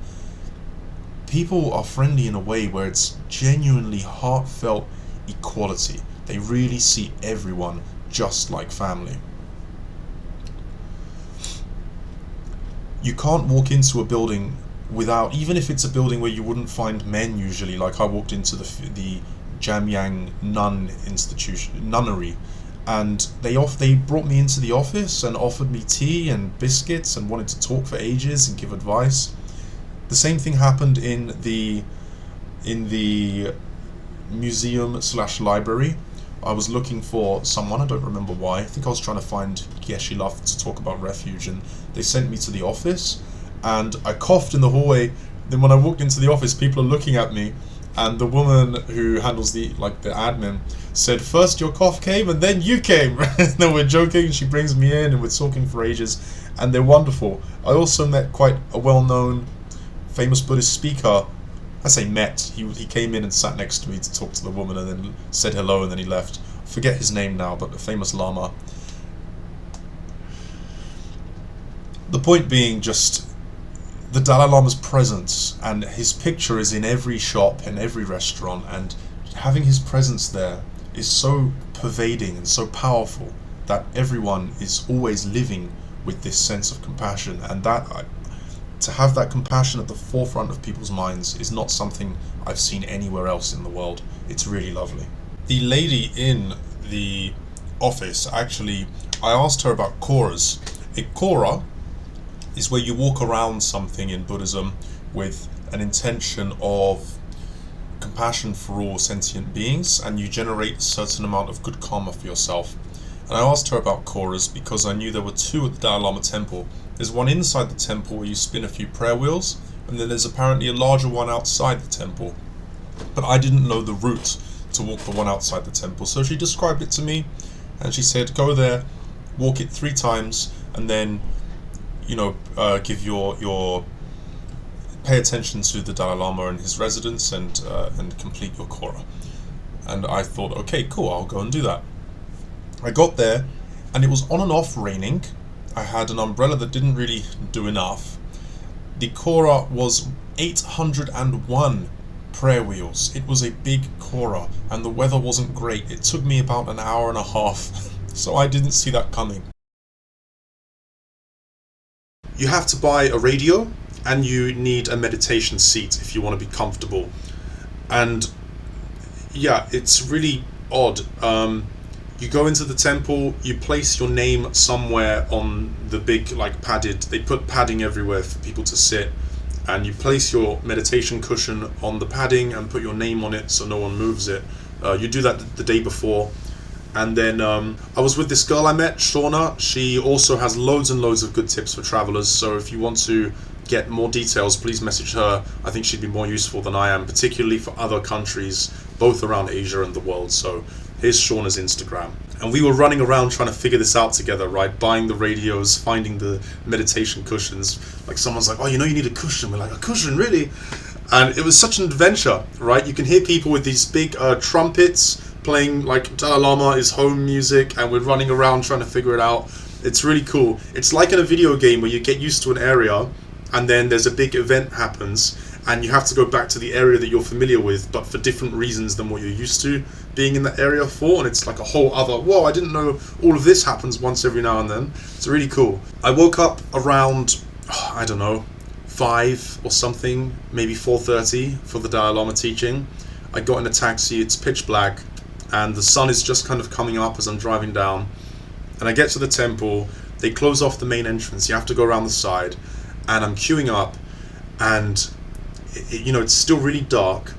people are friendly in a way where it's genuinely heartfelt equality. They really see everyone just like family. You can't walk into a building without, even if it's a building where you wouldn't find men usually, like I walked into the Jamyang nunnery, and they brought me into the office and offered me tea and biscuits and wanted to talk for ages and give advice. The same thing happened in the museum/library. I was looking for someone, I don't remember why. I think I was trying to find Geshe Love to talk about refuge, and they sent me to the office, and I coughed in the hallway. Then when I walked into the office, people are looking at me, and the woman who handles the admin said, "First your cough came and then you came." And then we're joking, she brings me in and we're talking for ages, and they're wonderful. I also met quite a well-known famous Buddhist speaker. I say met, he came in and sat next to me to talk to the woman and then said hello and then he left. I forget his name now, but a famous Lama. The point being just the Dalai Lama's presence, and his picture is in every shop and every restaurant, and having his presence there is so pervading and so powerful that everyone is always living with this sense of compassion, and to have that compassion at the forefront of people's minds is not something I've seen anywhere else in the world. It's really lovely. The lady in the office, actually, I asked her about koras. A kora is where you walk around something in Buddhism with an intention of compassion for all sentient beings, and you generate a certain amount of good karma for yourself. And I asked her about koras because I knew there were two at the Dalai Lama temple. There's one inside the temple where you spin a few prayer wheels, and then there's apparently a larger one outside the temple. But I didn't know the route to walk the one outside the temple, so she described it to me, and she said, go there, walk it 3 times, and then, give your pay attention to the Dalai Lama and his residence, and complete your Kora. And I thought, okay, cool, I'll go and do that. I got there, and it was on and off raining. I had an umbrella that didn't really do enough. The Kora was 801 prayer wheels. It was a big Kora, and the weather wasn't great. It took me about an hour and a half, so I didn't see that coming. You have to buy a radio, and you need a meditation seat if you want to be comfortable. And yeah, it's really odd. You go into the temple, you place your name somewhere on the big, padded, they put padding everywhere for people to sit, and you place your meditation cushion on the padding and put your name on it so no one moves it. You do that the day before. And then I was with this girl I met, Shauna. She also has loads and loads of good tips for travelers, so if you want to get more details, please message her. I think she'd be more useful than I am, particularly for other countries, both around Asia and the world. So here's Shauna's Instagram. And we were running around trying to figure this out together, right? Buying the radios, finding the meditation cushions. Like someone's like, oh, you need a cushion. We're like, a cushion, really? And it was such an adventure, right? You can hear people with these big trumpets playing Dalai Lama is home music, and we're running around trying to figure it out. It's really cool. It's like in a video game where you get used to an area, and then there's a big event happens, and you have to go back to the area that you're familiar with, but for different reasons than what you're used to being in that area for, and it's like a whole other, whoa, I didn't know all of this happens once every now and then. It's really cool. I woke up around, 5 or something, maybe 4:30 for the Dalai Lama teaching. I got in a taxi, it's pitch black, and the sun is just kind of coming up as I'm driving down. And I get to the temple, they close off the main entrance, you have to go around the side, and I'm queuing up, and it's still really dark,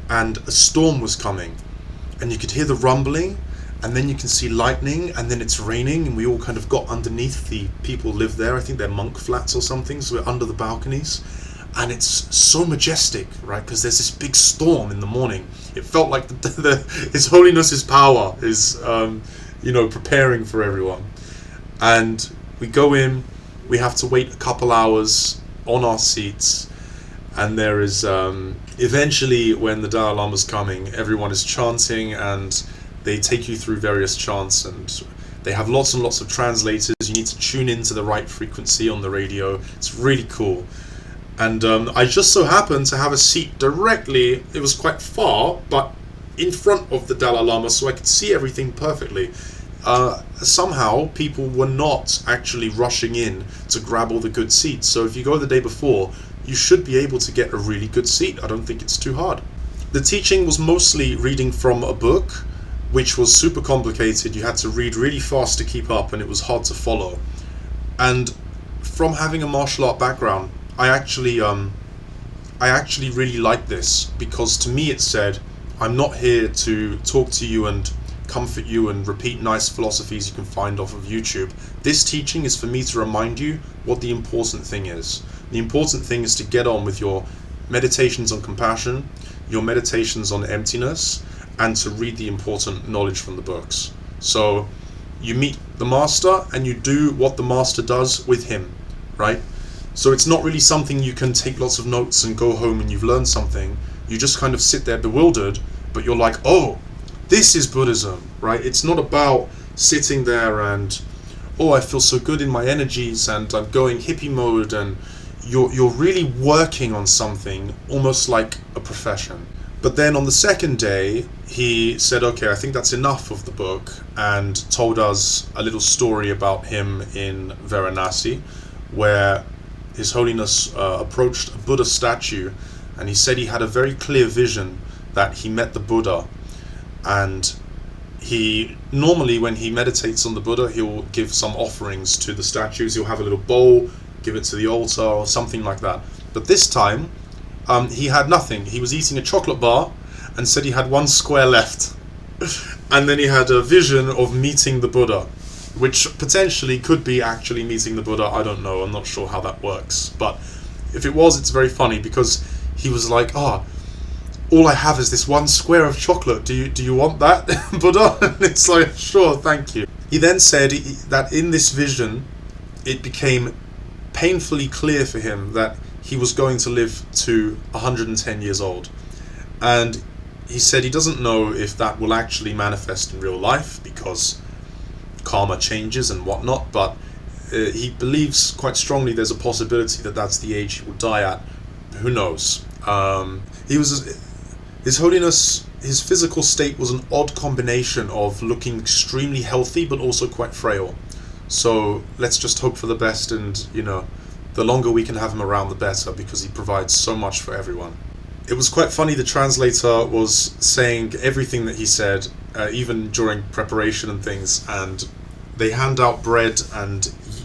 and a storm was coming, and you could hear the rumbling, and then you can see lightning, and then it's raining, and we all kind of got underneath the people live there. I think they're monk flats or something, so we're under the balconies, and it's so majestic, right? Because there's this big storm in the morning. It felt like His Holiness's power is, preparing for everyone. And we go in, we have to wait a couple hours on our seats, and there is, eventually when the Dalai Lama's coming, everyone is chanting, and they take you through various chants, and they have lots and lots of translators. You need to tune into the right frequency on the radio. It's really cool. And I just so happened to have a seat directly, it was quite far, but in front of the Dalai Lama, so I could see everything perfectly. Somehow people were not actually rushing in to grab all the good seats, so if you go the day before, you should be able to get a really good seat. I don't think it's too hard. The teaching was mostly reading from a book, which was super complicated. You had to read really fast to keep up, and it was hard to follow. And from having a martial art background, I actually really liked this, because to me it said, I'm not here to talk to you and comfort you and repeat nice philosophies you can find off of YouTube. This teaching is for me to remind you what the important thing is. The important thing is to get on with your meditations on compassion, your meditations on emptiness, and to read the important knowledge from the books. So you meet the master and you do what the master does with him, right? So it's not really something you can take lots of notes and go home and you've learned something. You just kind of sit there bewildered, but you're like, oh, this is Buddhism, right? It's not about sitting there and, oh, I feel so good in my energies and I'm going hippie mode, and you're really working on something almost like a profession. But then on the second day, he said, okay, I think that's enough of the book, and told us a little story about him in Varanasi, where His Holiness approached a Buddha statue, and he said he had a very clear vision that he met the Buddha. And he normally, when he meditates on the Buddha, he'll give some offerings to the statues. He'll have a little bowl, give it to the altar or something like that. But this time he had nothing. He was eating a chocolate bar and said he had one square left. And then he had a vision of meeting the Buddha, which potentially could be actually meeting the Buddha. I don't know, I'm not sure how that works, but if it was, it's very funny, because he was like, all I have is this one square of chocolate. Do you want that, Buddha? And it's like, sure, thank you. He then said that in this vision, it became painfully clear for him that he was going to live to 110 years old. And he said he doesn't know if that will actually manifest in real life, because karma changes and whatnot, but he believes quite strongly there's a possibility that that's the age he will die at. Who knows? His Holiness, his physical state was an odd combination of looking extremely healthy but also quite frail. So let's just hope for the best, and the longer we can have him around the better, because he provides so much for everyone. It was quite funny, the translator was saying everything that he said, even during preparation and things, and they hand out bread and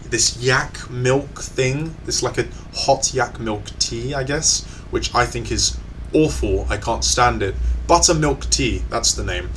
this yak milk thing, this like a hot yak milk tea, I guess, which I think is awful. I can't stand it. Buttermilk tea, that's the name.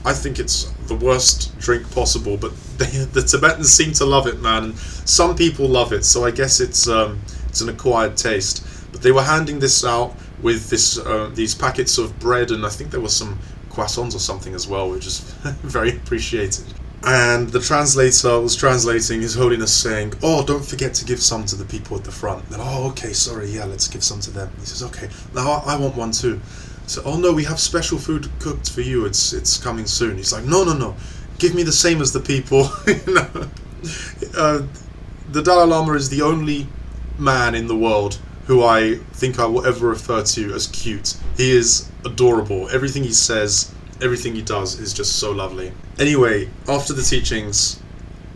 I think it's the worst drink possible, but the Tibetans seem to love it, man. Some people love it, so I guess it's an acquired taste. But they were handing this out with these packets of bread, and I think there were some croissants or something as well, which is very appreciated. And the translator was translating, His Holiness saying, oh, don't forget to give some to the people at the front. And then, oh, okay, sorry, yeah, let's give some to them. He says, okay, now I want one too. So, oh no, we have special food cooked for you, it's coming soon. He's like, no, give me the same as the people. The Dalai Lama is the only man in the world who I think I will ever refer to as cute. He is adorable. Everything he says, everything he does is just so lovely. Anyway, after the teachings,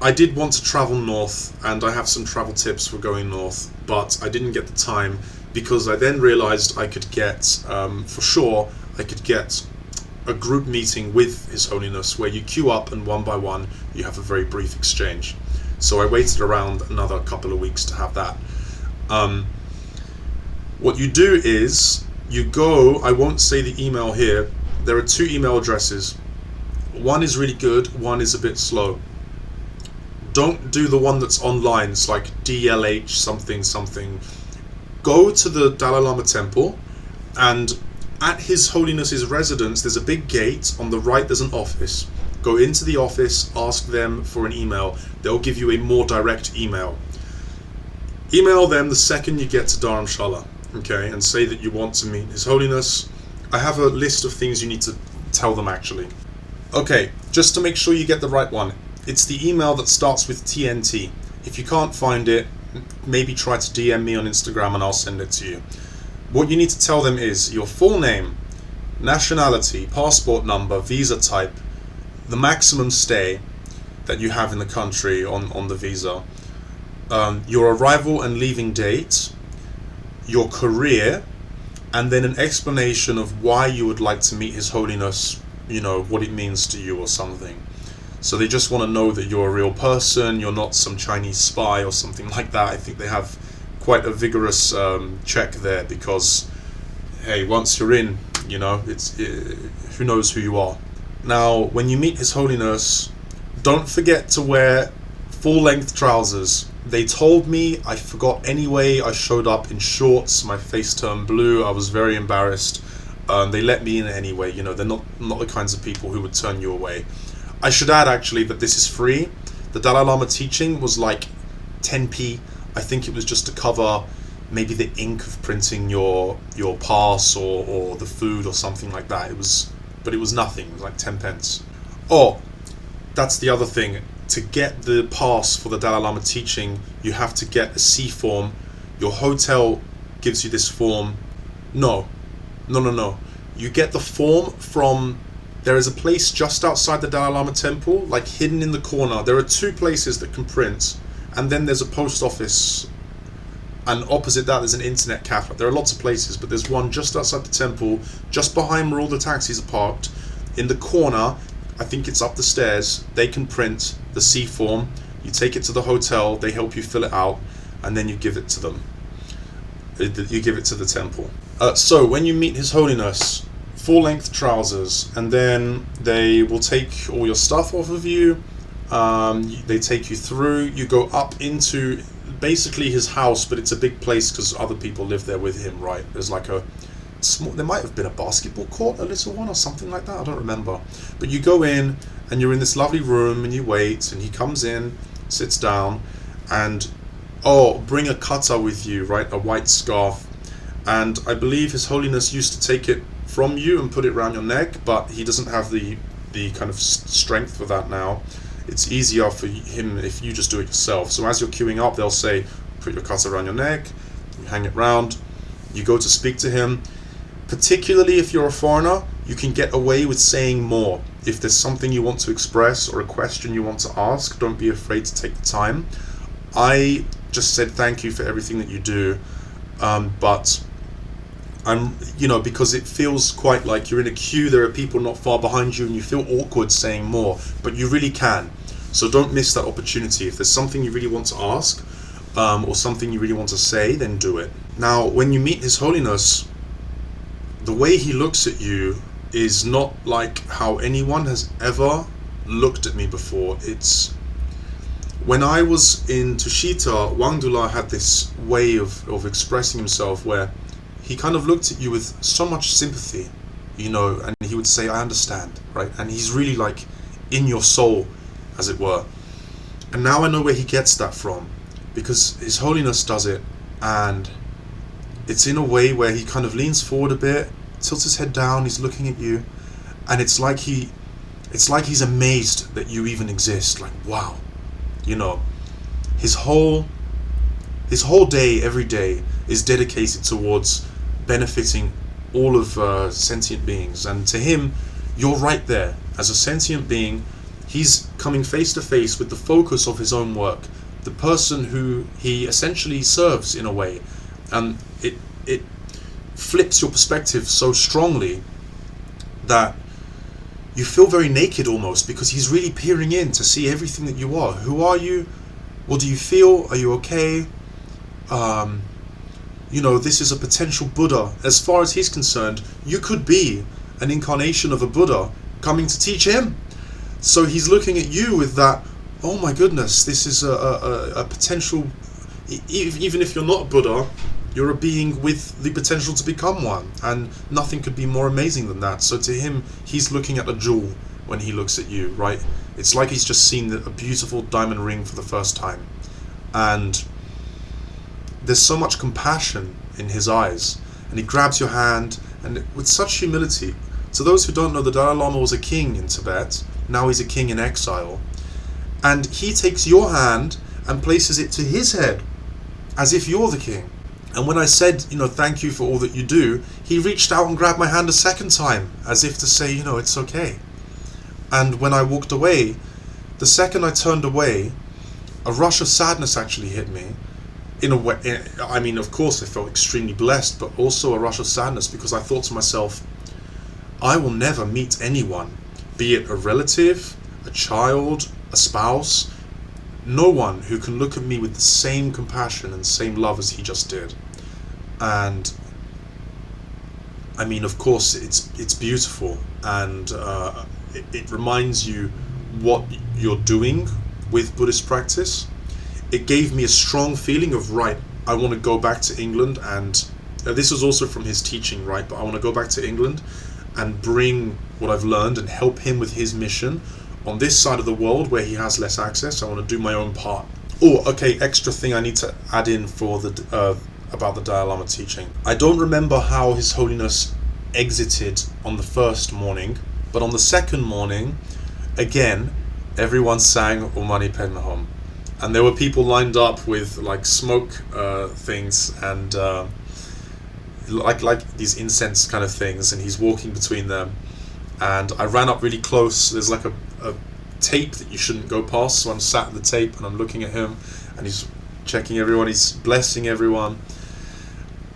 I did want to travel north, and I have some travel tips for going north, but I didn't get the time, because I then realized I could get, for sure, I could get a group meeting with His Holiness where you queue up and one by one you have a very brief exchange. So I waited around another couple of weeks to have that. What you do is, you go, I won't say the email here, there are two email addresses. One is really good, one is a bit slow. Don't do the one that's online, it's like DLH something. Go to the Dalai Lama temple, and at His Holiness's residence there's a big gate. On the right there's an office. Go into the office, ask them for an email. They'll give you a more direct email. Email them the second you get to Dharamshala, okay, and say that you want to meet His Holiness. I have a list of things you need to tell them actually. Okay, just to make sure you get the right one, it's the email that starts with TNT. If you can't find it, maybe try to DM me on Instagram and I'll send it to you. What you need to tell them is your full name, nationality, passport number, visa type, the maximum stay that you have in the country on the visa, your arrival and leaving date, your career, and then an explanation of why you would like to meet His Holiness, you know, what it means to you or something. So they just want to know that you're a real person, you're not some Chinese spy or something like that. I think they have quite a vigorous check there because, hey, once you're in, you know, who knows who you are. Now, when you meet His Holiness, don't forget to wear full-length trousers. They told me, I forgot anyway. I showed up in shorts, my face turned blue, I was very embarrassed. They let me in anyway, you know, they're not the kinds of people who would turn you away. I should add actually that this is free. The Dalai Lama teaching was like 10p. I think it was just to cover maybe the ink of printing your pass or the food or something like that. But it was nothing. It was like 10 pence. Oh, that's the other thing. To get the pass for the Dalai Lama teaching, you have to get a C form. Your hotel gives you this form. No. You get the form from... There is a place just outside the Dalai Lama temple, like hidden in the corner. There are two places that can print, and then there's a post office, and opposite that there's an internet cafe. There are lots of places, but there's one just outside the temple, just behind where all the taxis are parked. In the corner, I think it's up the stairs, they can print the C form. You take it to the hotel, they help you fill it out, and then you give it to them. You give it to the temple. So when you meet His Holiness, full-length trousers, and then they will take all your stuff off of you. They take you through. You go up into basically his house, but it's a big place because other people live there with him, right? There's like a small, there might have been a basketball court, a little one or something like that, I don't remember. But you go in and you're in this lovely room and you wait, and he comes in, sits down, and bring a kata with you, right? A white scarf. And I believe His Holiness used to take it from you and put it around your neck, but he doesn't have the kind of strength for that now. It's easier for him if you just do it yourself. So as you're queuing up, they'll say, put your kata around your neck, you hang it round, you go to speak to him. Particularly if you're a foreigner, you can get away with saying more. If there's something you want to express or a question you want to ask, don't be afraid to take the time. I just said thank you for everything that you do, but I'm, because it feels quite like you're in a queue, there are people not far behind you, and you feel awkward saying more, but you really can. So don't miss that opportunity. If there's something you really want to ask, or something you really want to say, then do it. Now, when you meet His Holiness, the way he looks at you is not like how anyone has ever looked at me before. It's... When I was in Tushita, Wangdula had this way of expressing himself where he kind of looked at you with so much sympathy, and he would say, I understand, right? And he's really like in your soul, as it were. And now I know where he gets that from, because His Holiness does it, and it's in a way where he kind of leans forward a bit, tilts his head down, he's looking at you, and it's like he's amazed that you even exist. Like, wow, his whole day, every day, is dedicated towards benefiting all of sentient beings. And to him, you're right there as a sentient being. He's coming face to face with the focus of his own work, the person who he essentially serves in a way, and it flips your perspective so strongly that you feel very naked almost, because he's really peering in to see everything that you are. Who are you? What do you feel? Are you okay? This is a potential Buddha. As far as he's concerned, you could be an incarnation of a Buddha coming to teach him. So he's looking at you with that, oh my goodness, this is a potential, even if you're not a Buddha, you're a being with the potential to become one, and nothing could be more amazing than that. So to him, he's looking at a jewel when he looks at you, right? It's like he's just seen a beautiful diamond ring for the first time. And there's so much compassion in his eyes, and he grabs your hand, and with such humility, To those who don't know, the Dalai Lama was a king in Tibet. Now he's a king in exile. And he takes your hand and places it to his head, as if you're the king. And when I said, thank you for all that you do, he reached out and grabbed my hand a second time, as if to say, it's okay. And when I walked away, the second I turned away, a rush of sadness actually hit me. In a way, of course I felt extremely blessed, but also a rush of sadness, because I thought to myself, I will never meet anyone, be it a relative, a child, a spouse, no one who can look at me with the same compassion and same love as he just did. And of course it's beautiful, and it reminds you what you're doing with Buddhist practice. It gave me a strong feeling of, right, I want to go back to England, and this was also from his teaching, right, but I want to go back to England and bring what I've learned and help him with his mission on this side of the world where he has less access. I want to do my own part. Oh, okay, extra thing I need to add in for the about the Dalai Lama teaching. I don't remember how His Holiness exited on the first morning, but on the second morning, again, everyone sang Om Mani Padme Hum. And there were people lined up with like smoke things and like these incense kind of things, and he's walking between them. And I ran up really close. There's like a tape that you shouldn't go past, so I'm sat at the tape and I'm looking at him, and he's checking everyone, he's blessing everyone.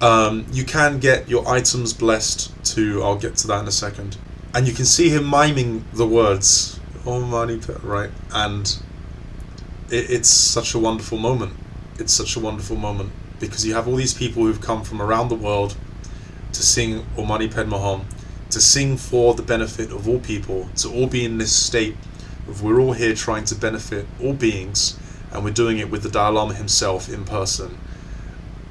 You can get your items blessed too, I'll get to that in a second. And you can see him miming the words, Om Mani Padme, right? And it's such a wonderful moment. It's such a wonderful moment, because you have all these people who've come from around the world to sing Om Mani Padme Hum, to sing for the benefit of all people, to all be in this state of we're all here trying to benefit all beings, and we're doing it with the Dalai Lama himself in person,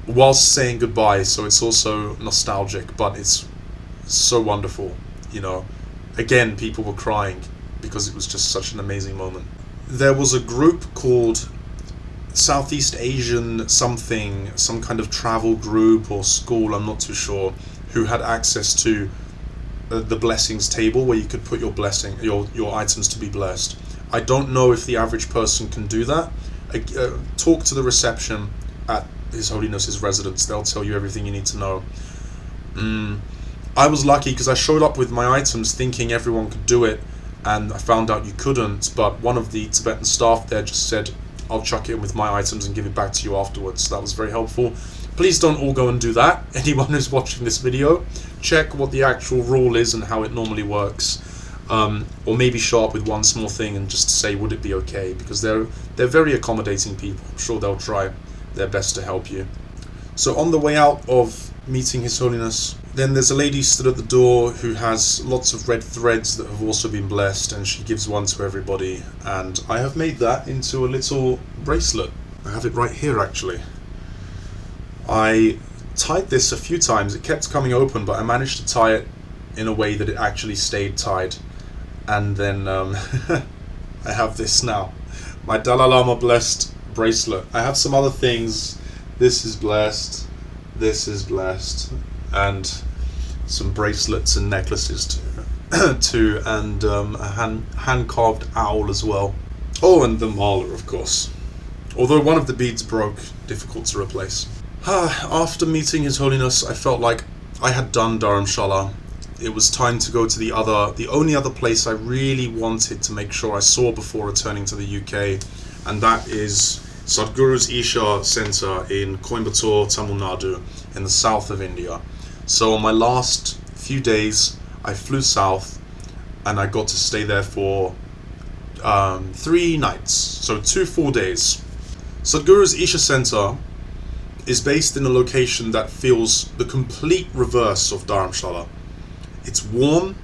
whilst saying goodbye. So it's also nostalgic, but it's so wonderful. Again, people were crying because it was just such an amazing moment. There was a group called Southeast Asian something, some kind of travel group or school, I'm not too sure, who had access to the blessings table where you could put your blessing, your items to be blessed. I don't know if the average person can do that. Talk to the reception at His Holiness's residence, they'll tell you everything you need to know. I was lucky because I showed up with my items thinking everyone could do it, and I found out you couldn't, but one of the Tibetan staff there just said, I'll chuck it in with my items and give it back to you afterwards. So that was very helpful. Please don't all go and do that. Anyone who's watching this video, check what the actual rule is and how it normally works. Or maybe show up with one small thing and just say, would it be okay? Because they're very accommodating people. I'm sure they'll try their best to help you. So on the way out of meeting His Holiness, then there's a lady stood at the door who has lots of red threads that have also been blessed, and she gives one to everybody, and I have made that into a little bracelet. I have it right here actually. I tied this a few times. It kept coming open, but I managed to tie it in a way that it actually stayed tied, and then I have this now, my Dalai Lama blessed bracelet. I have some other things. This is blessed, and some bracelets and necklaces too, and a hand-carved owl as well. Oh, and the mala, of course. Although one of the beads broke, difficult to replace. After meeting His Holiness, I felt like I had done Dharamshala. It was time to go to the only other place I really wanted to make sure I saw before returning to the UK, and that is Sadhguru's Isha Centre in Coimbatore, Tamil Nadu, in the south of India. So on my last few days, I flew south, and I got to stay there for 3 nights, so 2 full days. Sadhguru's Isha Centre is based in a location that feels the complete reverse of Dharamshala. It's warm,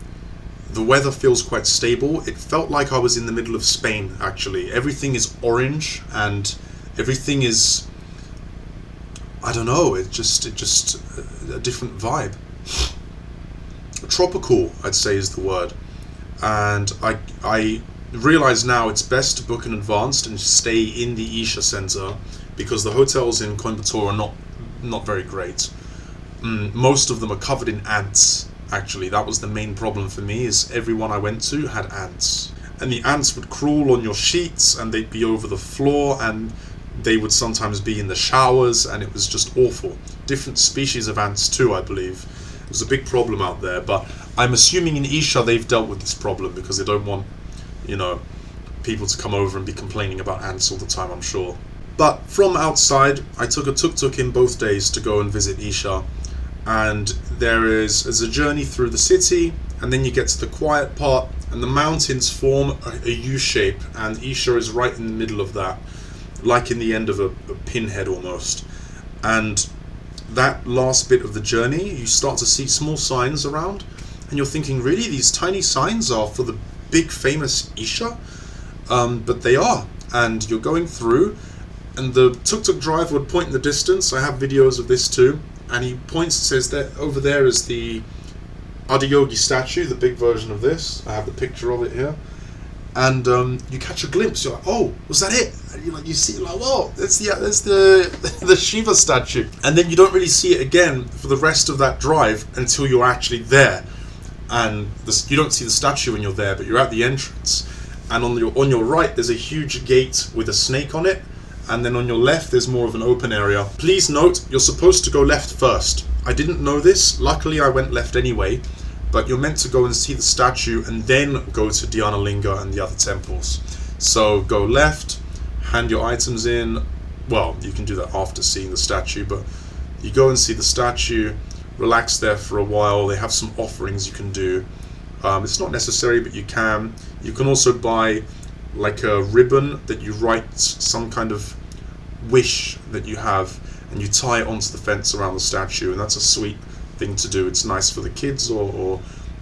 the weather feels quite stable. It felt like I was in the middle of Spain, actually. Everything is orange, and everything is, I don't know, it's just a different vibe. Tropical, I'd say, is the word. And I realize now it's best to book in advance and stay in the Isha Centre, because the hotels in Coimbatore are not very great. Most of them are covered in ants, actually. That was the main problem for me, is everyone I went to had ants. And the ants would crawl on your sheets, and they'd be over the floor, and they would sometimes be in the showers, and it was just awful. Different species of ants too, I believe. It was a big problem out there, but I'm assuming in Isha they've dealt with this problem, because they don't want, people to come over and be complaining about ants all the time, I'm sure. But from outside, I took a tuk-tuk in both days to go and visit Isha, and there's a journey through the city, and then you get to the quiet part, and the mountains form a U-shape, and Isha is right in the middle of that, like in the end of a pinhead almost. And that last bit of the journey, you start to see small signs around, and you're thinking, really, these tiny signs are for the big famous Isha? But they are, and you're going through, and the tuk-tuk driver would point in the distance. I have videos of this too, and he points and says that over there is the Adiyogi statue, the big version of this. I have the picture of it here. And you catch a glimpse, you're like, oh, was that it? And you see, like, whoa, that's the Shiva statue. And then you don't really see it again for the rest of that drive until you're actually there. And you don't see the statue when you're there, but you're at the entrance. And on your right, there's a huge gate with a snake on it. And then on your left, there's more of an open area. Please note, you're supposed to go left first. I didn't know this. Luckily, I went left anyway. But you're meant to go and see the statue and then go to Dhyanalinga and the other temples. So go left, hand your items in. Well, you can do that after seeing the statue, but you go and see the statue, relax there for a while. They have some offerings you can do. It's not necessary, but you can. You can also buy like a ribbon that you write some kind of wish that you have, and you tie it onto the fence around the statue, and that's a sweet thing to do. It's nice for the kids or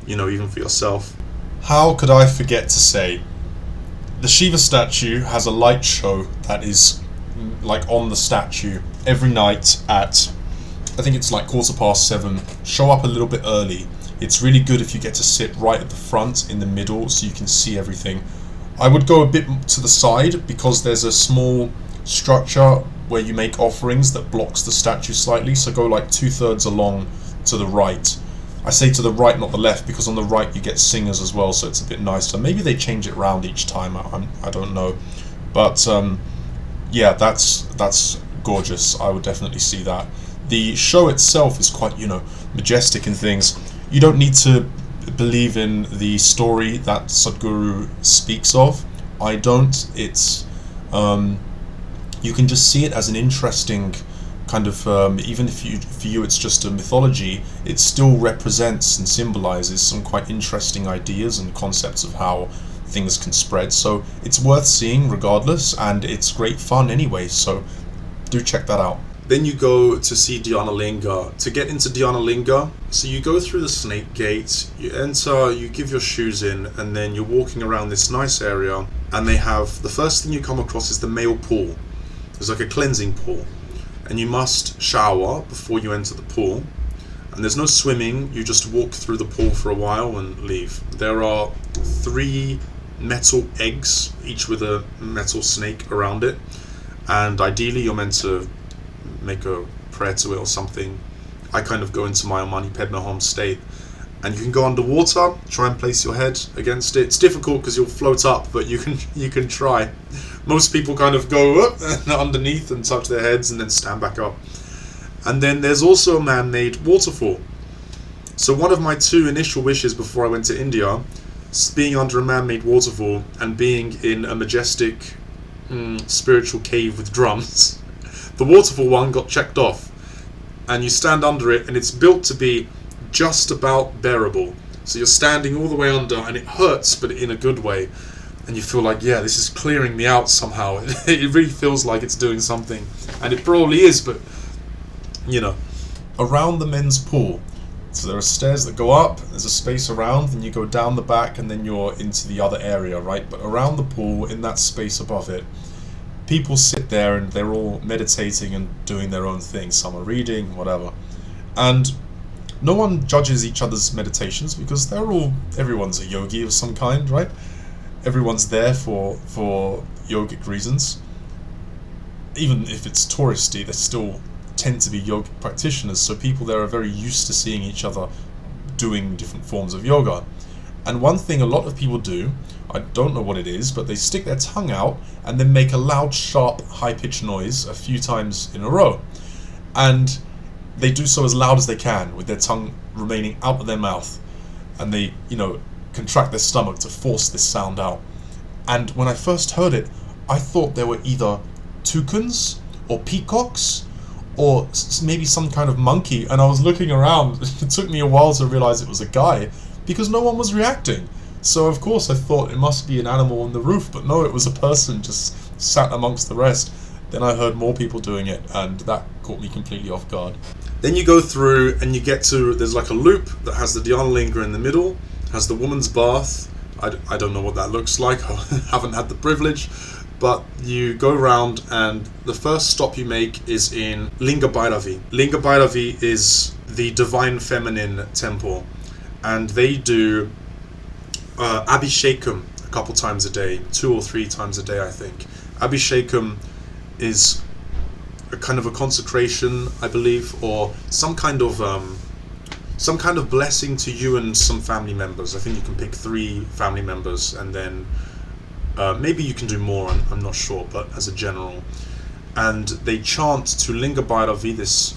even for yourself. How could I forget to say, the Shiva statue has a light show that is like on the statue every night at, I think it's like 7:15. Show up a little bit early. It's really good if you get to sit right at the front in the middle so you can see everything. I would go a bit to the side because there's a small structure where you make offerings that blocks the statue slightly, so go like 2/3 along to the right. I say to the right, not the left, because on the right you get singers as well, so it's a bit nicer. Maybe they change it around each time, I don't know. But yeah, that's gorgeous. I would definitely see that. The show itself is quite, majestic and things. You don't need to believe in the story that Sadhguru speaks of. I don't. It's you can just see it as an interesting kind of, even if for you it's just a mythology, it still represents and symbolizes some quite interesting ideas and concepts of how things can spread. So it's worth seeing regardless, and it's great fun anyway, so do check that out. Then you go to see Dhyanalinga. To get into Dhyanalinga, so you go through the snake gate, you enter, you give your shoes in, and then you're walking around this nice area, and they have, the first thing you come across is the male pool. There's like a cleansing pool, and you must shower before you enter the pool. And there's no swimming, you just walk through the pool for a while and leave. There are 3 metal eggs, each with a metal snake around it, and ideally you're meant to make a prayer to it or something. I kind of go into my Mani Padme Hum state, and you can go underwater, try and place your head against it. It's difficult because you'll float up, but you can try. Most people kind of go up underneath and touch their heads and then stand back up. And then there's also a man-made waterfall. So one of my 2 initial wishes before I went to India, being under a man-made waterfall and being in a majestic spiritual cave with drums. The waterfall one got checked off, and you stand under it, and it's built to be just about bearable. So you're standing all the way under, and it hurts, but in a good way. And you feel like, yeah, this is clearing me out somehow. It really feels like it's doing something, and it probably is, but around the men's pool. So there are stairs that go up, there's a space around, then you go down the back, and then you're into the other area, right? But around the pool, in that space above it, people sit there and they're all meditating and doing their own thing. Some are reading, whatever. And no one judges each other's meditations because everyone's a yogi of some kind, right? Everyone's there for yogic reasons. Even if it's touristy, they still tend to be yogic practitioners, so people there are very used to seeing each other doing different forms of yoga. And one thing a lot of people do, I don't know what it is, but they stick their tongue out and then make a loud, sharp, high-pitched noise a few times in a row. And they do so as loud as they can, with their tongue remaining out of their mouth. And they, contract their stomach to force this sound out. And when I first heard it, I thought there were either toucans or peacocks or maybe some kind of monkey, and I was looking around. It took me a while to realize it was a guy because no one was reacting. So of course I thought it must be an animal on the roof, but no, it was a person just sat amongst the rest. Then I heard more people doing it, and that caught me completely off guard. Then you go through and you get to, there's like a loop that has the Dhyanalinga in the middle, has the woman's bath. I don't know what that looks like, I haven't had the privilege, but you go around and the first stop you make is in Linga Bhairavi. Linga Bhairavi is the divine feminine temple, and they do Abhishekam a couple times a day, 2 or 3 times a day I think. Abhishekam is a kind of a consecration, I believe, or some kind of blessing to you and some family members. I think you can pick 3 family members, and then maybe you can do more, I'm not sure, but as a general. And they chant to Linga Bhairavi, this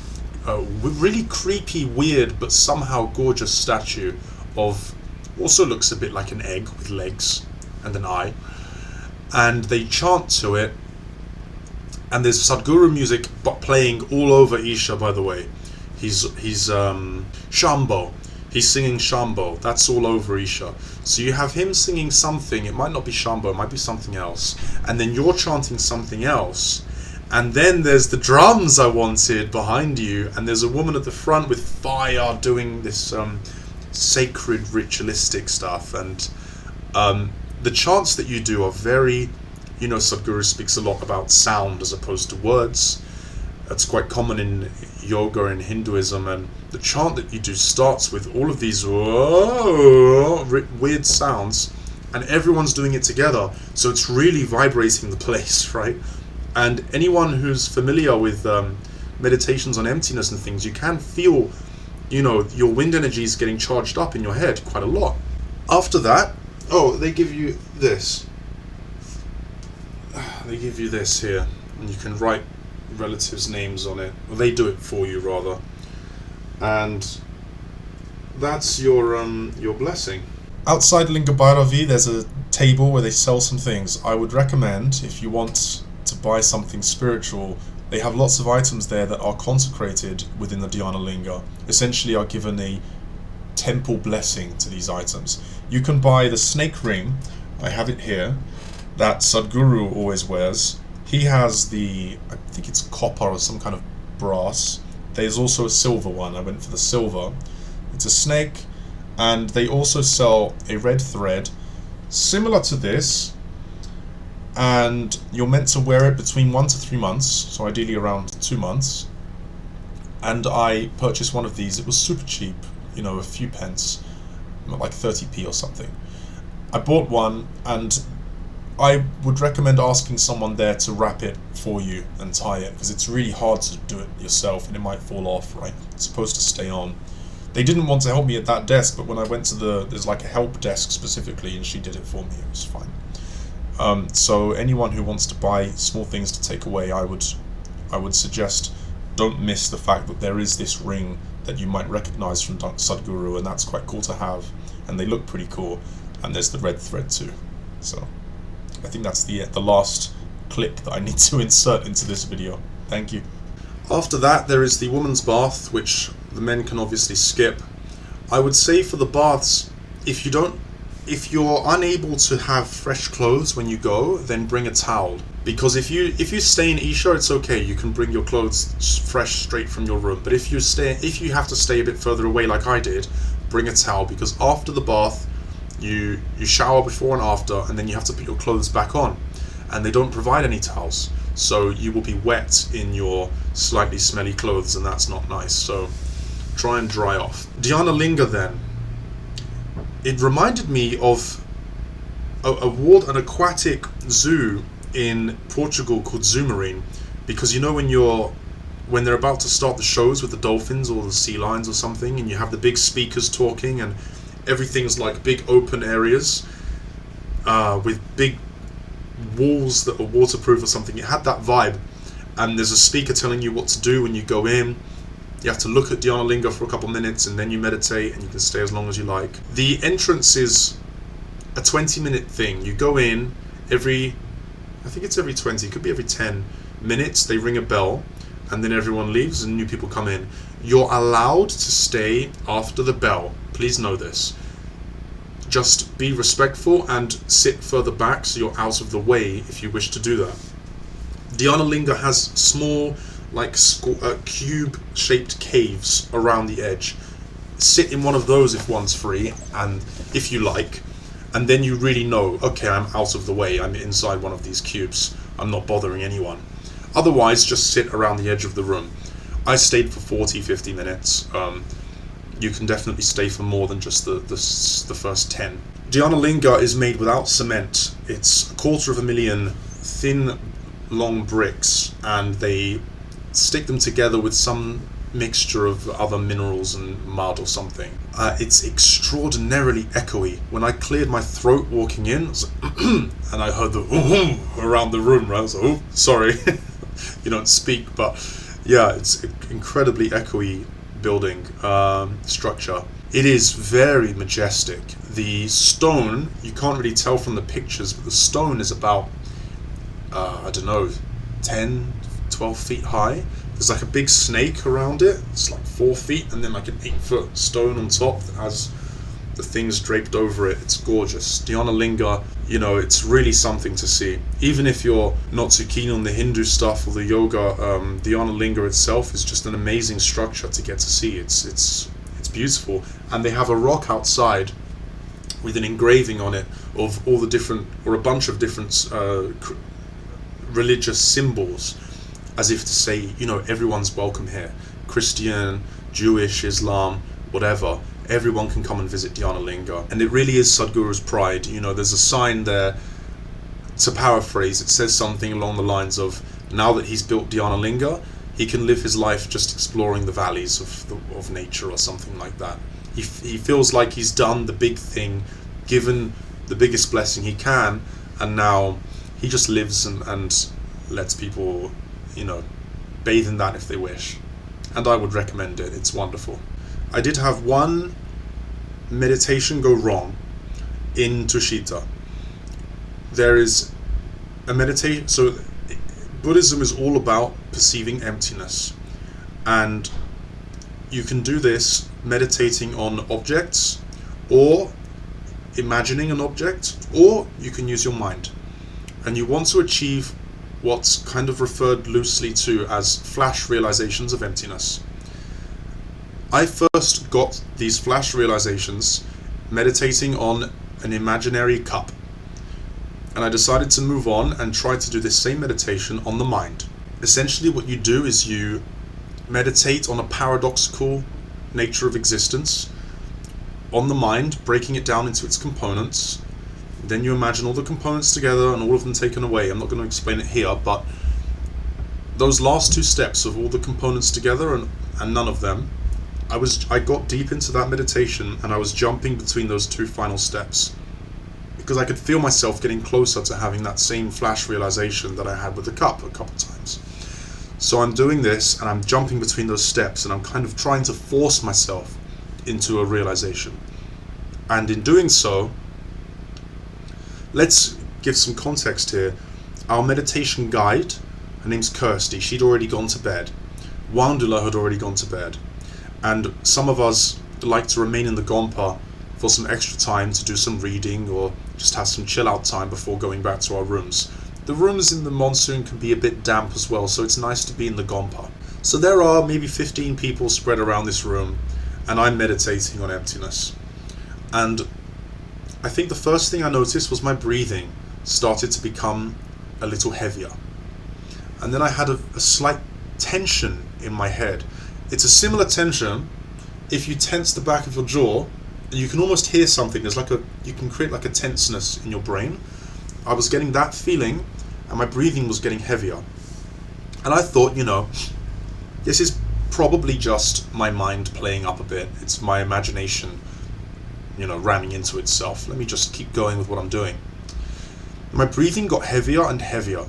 really creepy, weird, but somehow gorgeous statue of, also looks a bit like an egg with legs and an eye. And they chant to it, and there's Sadhguru music playing all over Isha, by the way. He's Shambho. He's singing Shambho. That's all over Isha. So you have him singing something. It might not be Shambho. It might be something else. And then you're chanting something else. And then there's the drums I wanted behind you. And there's a woman at the front with fire doing this sacred ritualistic stuff. And the chants that you do are very, Sadhguru speaks a lot about sound as opposed to words. That's quite common in yoga and Hinduism, and the chant that you do starts with all of these weird sounds, and everyone's doing it together, so it's really vibrating the place, right? And anyone who's familiar with meditations on emptiness and things, you can feel, your wind energy is getting charged up in your head quite a lot. After that, they give you this. They give you this here, and you can write relatives' names on it. Well, they do it for you, rather. And that's your blessing. Outside Linga Bhairavi, there's a table where they sell some things. I would recommend, if you want to buy something spiritual, they have lots of items there that are consecrated within the Dhyanalinga. Essentially are given a temple blessing to these items. You can buy the snake ring, I have it here, that Sadhguru always wears. He has I think it's copper or some kind of brass. There's also a silver one. I went for the silver. It's a snake, and they also sell a red thread similar to this, and you're meant to wear it between 1 to 3 months, so ideally around 2 months. And I purchased one of these. It was super cheap, a few pence, like 30p or something. I bought one, and I would recommend asking someone there to wrap it for you and tie it, because it's really hard to do it yourself and it might fall off, right? It's supposed to stay on. They didn't want to help me at that desk, but when I went to there's like a help desk specifically, and she did it for me. It was fine. So anyone who wants to buy small things to take away, I would suggest don't miss the fact that there is this ring that you might recognize from Sadhguru, and that's quite cool to have, and they look pretty cool, and there's the red thread too. So I think that's the last clip that I need to insert into this video. Thank you. After that, there is the woman's bath, which the men can obviously skip. I would say for the baths, if you're unable to have fresh clothes when you go, then bring a towel. Because if you stay in Isha, it's okay. You can bring your clothes fresh straight from your room. But if you have to stay a bit further away, like I did, bring a towel, because after the bath, you shower before and after, and then you have to put your clothes back on, and they don't provide any towels, so you will be wet in your slightly smelly clothes, and that's not nice. So try and dry off. Dhyanalinga, then, it reminded me of an aquatic zoo in Portugal called Zoomarine, because when you're when they're about to start the shows with the dolphins or the sea lions or something, and you have the big speakers talking, and everything's like big open areas with big walls that are waterproof or something. It had that vibe, and there's a speaker telling you what to do when you go in. You have to look at Dhyanalinga for a couple minutes, and then you meditate, and you can stay as long as you like. The entrance is a 20-minute thing. You go in I think it's every 20, it could be every 10 minutes, they ring a bell, and then everyone leaves and new people come in. You're allowed to stay after the bell. Please know this. Just be respectful and sit further back so you're out of the way if you wish to do that. Dhyanalinga has small, like cube-shaped caves around the edge. Sit in one of those if one's free, and if you like, and then you really know, okay, I'm out of the way, I'm inside one of these cubes, I'm not bothering anyone. Otherwise, just sit around the edge of the room. I stayed for 40-50 minutes. You can definitely stay for more than just the first 10. Dhyanalinga is made without cement. It's 250,000 thin, long bricks, and they stick them together with some mixture of other minerals and mud or something. It's extraordinarily echoey. When I cleared my throat walking in, I was like, and I heard the around the room, right? I was like, oh, sorry, you don't speak, but yeah, it's incredibly echoey building structure. It is very majestic. The stone, you can't really tell from the pictures, but the stone is about, I don't know, 10, 12 feet high. There's like a big snake around it. It's like 4 feet, and then like an 8-foot stone on top that has the things draped over it. It's gorgeous. Dhyanalinga, you know, it's really something to see. Even if you're not too keen on the Hindu stuff or the yoga, Dhyanalinga itself is just an amazing structure to get to see. It's beautiful, and they have a rock outside with an engraving on it of all the different, or a bunch of different religious symbols, as if to say, you know, everyone's welcome here. Christian, Jewish, Islam, whatever. Everyone can come and visit Dhyanalinga. And it really is Sadhguru's pride. You know, there's a sign there, to paraphrase, it says something along the lines of, now that he's built Dhyanalinga, he can live his life just exploring the valleys of nature or something like that. He feels like he's done the big thing, given the biggest blessing he can, and now he just lives and lets people, you know, bathe in that if they wish. And I would recommend it. It's wonderful. I did have one meditation go wrong in Tushita. There is a meditation, so Buddhism is all about perceiving emptiness, and you can do this meditating on objects, or imagining an object, or you can use your mind. And you want to achieve what's kind of referred loosely to as flash realizations of emptiness. I first got these flash realizations meditating on an imaginary cup, and I decided to move on and try to do this same meditation on the mind. Essentially what you do is you meditate on a paradoxical nature of existence on the mind, breaking it down into its components. Then you imagine all the components together and all of them taken away. I'm not going to explain it here, but those last two steps of all the components together and none of them, I got deep into that meditation, and I was jumping between those two final steps because I could feel myself getting closer to having that same flash realization that I had with the cup a couple times. So I'm doing this and I'm jumping between those steps, and I'm kind of trying to force myself into a realization. And in doing so, let's give some context here. Our meditation guide, her name's Kirsty, she'd already gone to bed. Wandula had already gone to bed. And some of us like to remain in the Gompa for some extra time to do some reading or just have some chill out time before going back to our rooms. The rooms in the monsoon can be a bit damp as well, so it's nice to be in the Gompa. So there are maybe 15 people spread around this room, and I'm meditating on emptiness. And I think the first thing I noticed was my breathing started to become a little heavier. And then I had a slight tension in my head. It's a similar tension if you tense the back of your jaw, and you can almost hear something. There's like you can create like a tenseness in your brain. I was getting that feeling, and my breathing was getting heavier. And I thought, you know, this is probably just my mind playing up a bit. It's my imagination, ramming into itself. Let me just keep going with what I'm doing. My breathing got heavier and heavier,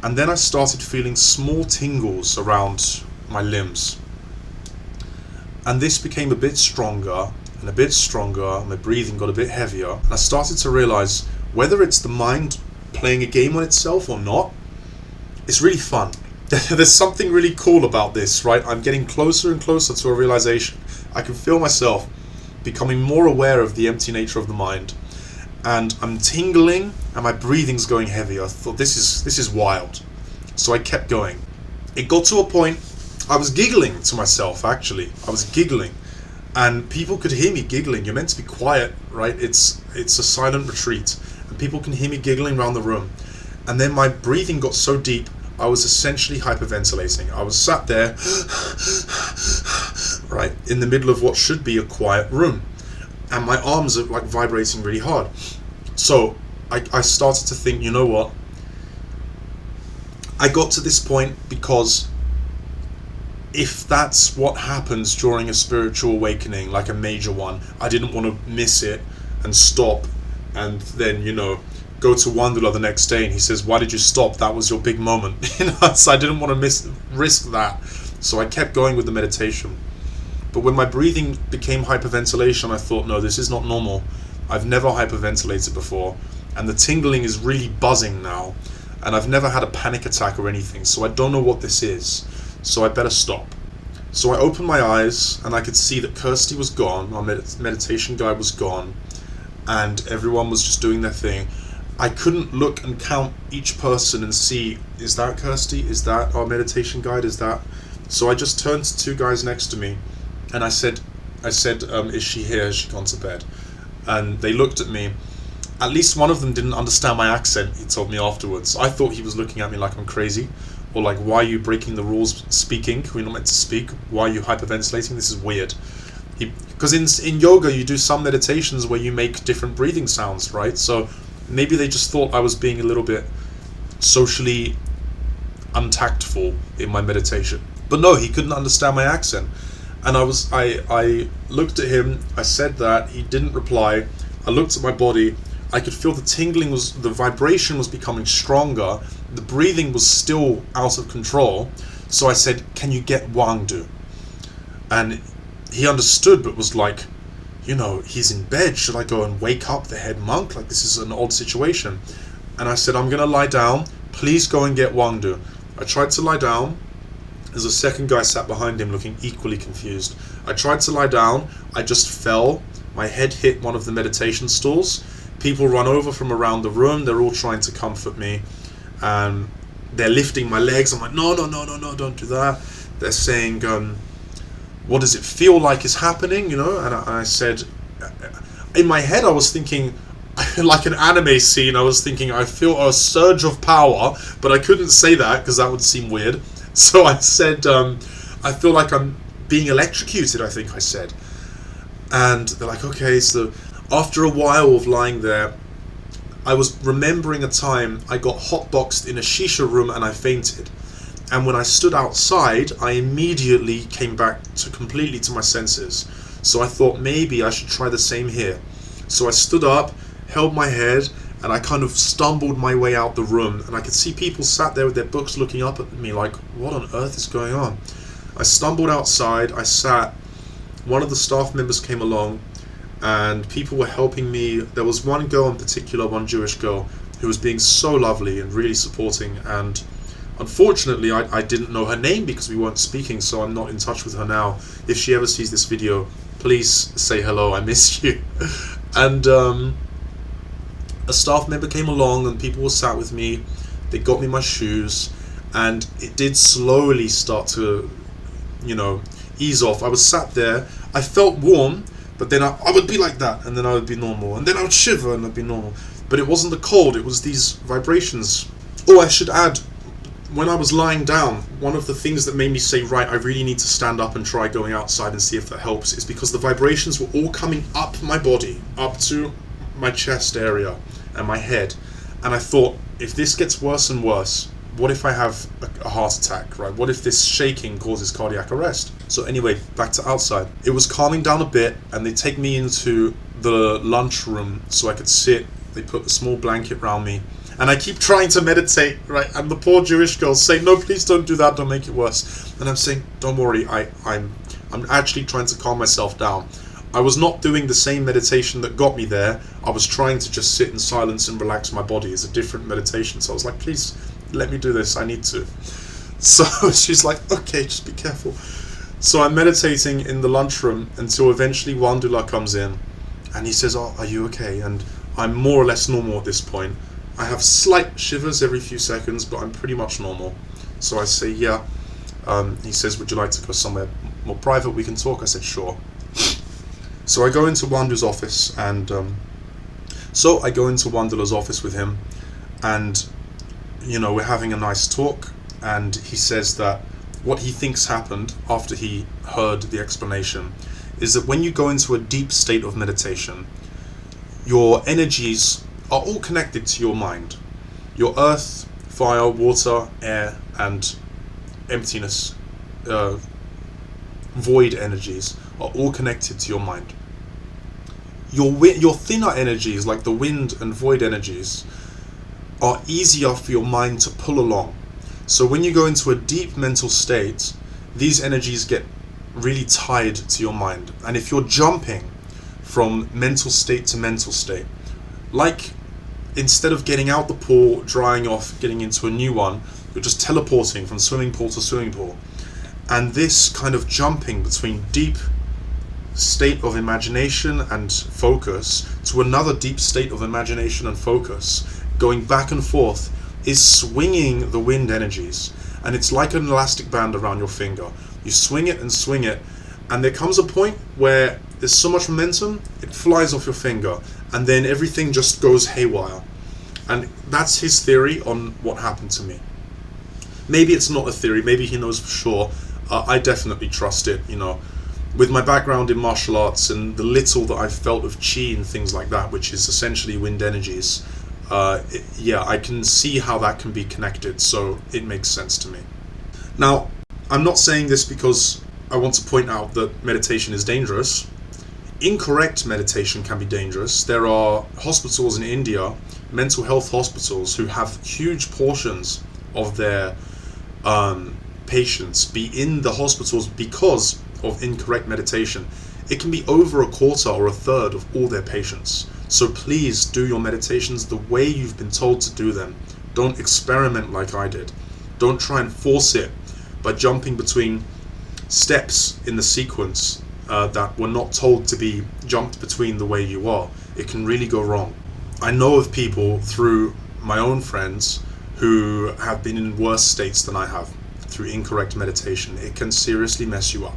and then I started feeling small tingles around my limbs. And this became a bit stronger and a bit stronger. My breathing got a bit heavier, and I started to realize whether it's the mind playing a game on itself or not, it's really fun. There's something really cool about this, right? I'm getting closer and closer to a realization. I can feel myself becoming more aware of the empty nature of the mind, and I'm tingling and my breathing's going heavier. I thought, this is wild. So I kept going. It got to a point I was giggling to myself, actually. I was giggling, and people could hear me giggling. You're meant to be quiet, right? It's a silent retreat, and people can hear me giggling around the room. And then my breathing got so deep, I was essentially hyperventilating. I was sat there, right, in the middle of what should be a quiet room, and my arms are like vibrating really hard. So I started to think, you know what? I got to this point because if that's what happens during a spiritual awakening, like a major one, I didn't want to miss it and stop and then, go to Wandula the next day and he says, why did you stop? That was your big moment. So I didn't want to risk that. So I kept going with the meditation. But when my breathing became hyperventilation, I thought, no, this is not normal. I've never hyperventilated before, and the tingling is really buzzing now, and I've never had a panic attack or anything, so I don't know what this is. So I better stop. So I opened my eyes and I could see that Kirsty was gone, our meditation guide was gone, and everyone was just doing their thing. I couldn't look and count each person and see, is that Kirsty? Is that our meditation guide? Is that? So I just turned to two guys next to me and I said, is she here? Has she gone to bed? And they looked at me. At least one of them didn't understand my accent, he told me afterwards. I thought he was looking at me like I'm crazy. Or like, why are you breaking the rules speaking? We're not meant to speak. Why are you hyperventilating? This is weird. Because in yoga, you do some meditations where you make different breathing sounds, right? So maybe they just thought I was being a little bit socially untactful in my meditation. But no, he couldn't understand my accent. And I looked at him, I said that, he didn't reply. I looked at my body, I could feel the vibration was becoming stronger, the breathing was still out of control. So I said, can you get Wangdu? And he understood, but was like, he's in bed, should I go and wake up the head monk? Like, this is an odd situation. And I said, I'm gonna lie down, please go and get Wangdu. I tried to lie down. There's a second guy sat behind him looking equally confused. I tried to lie down, I just fell. My head hit one of the meditation stools. People run over from around the room, they're all trying to comfort me. They're lifting my legs, I'm like, no, don't do that. They're saying, what does it feel like is happening, And I said, in my head I was thinking, like an anime scene, I was thinking, I feel a surge of power, but I couldn't say that because that would seem weird. So I said, I feel like I'm being electrocuted, I think I said. And they're like, okay. So after a while of lying there, I was remembering a time I got hotboxed in a shisha room and I fainted. And when I stood outside, I immediately came back completely to my senses. So I thought maybe I should try the same here. So I stood up, held my head, and I kind of stumbled my way out the room, and I could see people sat there with their books looking up at me like, what on earth is going on? I stumbled outside, I sat, one of the staff members came along, and people were helping me. There was one girl in particular, one Jewish girl, who was being so lovely and really supporting, and unfortunately I didn't know her name because we weren't speaking, so I'm not in touch with her now. If she ever sees this video, please say hello, I miss you. And a staff member came along and people were sat with me, they got me my shoes, and it did slowly start to, ease off. I was sat there, I felt warm, but then I would be like that, and then I would be normal, and then I would shiver and I'd be normal. But it wasn't the cold, it was these vibrations. Oh, I should add, when I was lying down, one of the things that made me say, right, I really need to stand up and try going outside and see if that helps, is because the vibrations were all coming up my body, up to my chest area and my head. And I thought, if this gets worse and worse, what if I have a heart attack, right? What if this shaking causes cardiac arrest? So anyway, back to outside. It was calming down a bit, and they take me into the lunch room so I could sit. They put a small blanket around me, and I keep trying to meditate, right? And the poor Jewish girls say, no, please don't do that, don't make it worse. And I'm saying, don't worry, I'm actually trying to calm myself down. I was not doing the same meditation that got me there. I was trying to just sit in silence and relax my body. It's a different meditation. So I was like, please, let me do this, I need to. So she's like, okay, just be careful. So I'm meditating in the lunchroom until eventually Wandula comes in, and he says, oh, are you okay? And I'm more or less normal at this point. I have slight shivers every few seconds, but I'm pretty much normal. So I say, yeah. He says, would you like to go somewhere more private? We can talk. I said, sure. So I go into Wandula's office, and so I go into Wandula's office with him, and we're having a nice talk, and he says that what he thinks happened after he heard the explanation is that when you go into a deep state of meditation, your energies are all connected to your mind. Your earth, fire, water, air, and emptiness, void energies are all connected to your mind. Your thinner energies, like the wind and void energies, are easier for your mind to pull along. So when you go into a deep mental state, these energies get really tied to your mind. And if you're jumping from mental state to mental state, like instead of getting out the pool, drying off, getting into a new one, you're just teleporting from swimming pool to swimming pool. And this kind of jumping between deep state of imagination and focus to another deep state of imagination and focus, going back and forth, is swinging the wind energies. And it's like an elastic band around your finger. You swing it, and there comes a point where there's so much momentum, it flies off your finger, and then everything just goes haywire. And that's his theory on what happened to me. Maybe it's not a theory, maybe he knows for sure. I definitely trust it, With my background in martial arts and the little that I've felt of chi and things like that, which is essentially wind energies, I can see how that can be connected, so it makes sense to me. Now, I'm not saying this because I want to point out that meditation is dangerous. Incorrect meditation can be dangerous. There are hospitals in India, mental health hospitals, who have huge portions of their patients be in the hospitals because of incorrect meditation. It can be over a quarter or a third of all their patients. So please do your meditations the way you've been told to do them. Don't experiment like I did. Don't try and force it by jumping between steps in the sequence that were not told to be jumped between the way you are. It can really go wrong. I know of people through my own friends who have been in worse states than I have through incorrect meditation. It can seriously mess you up.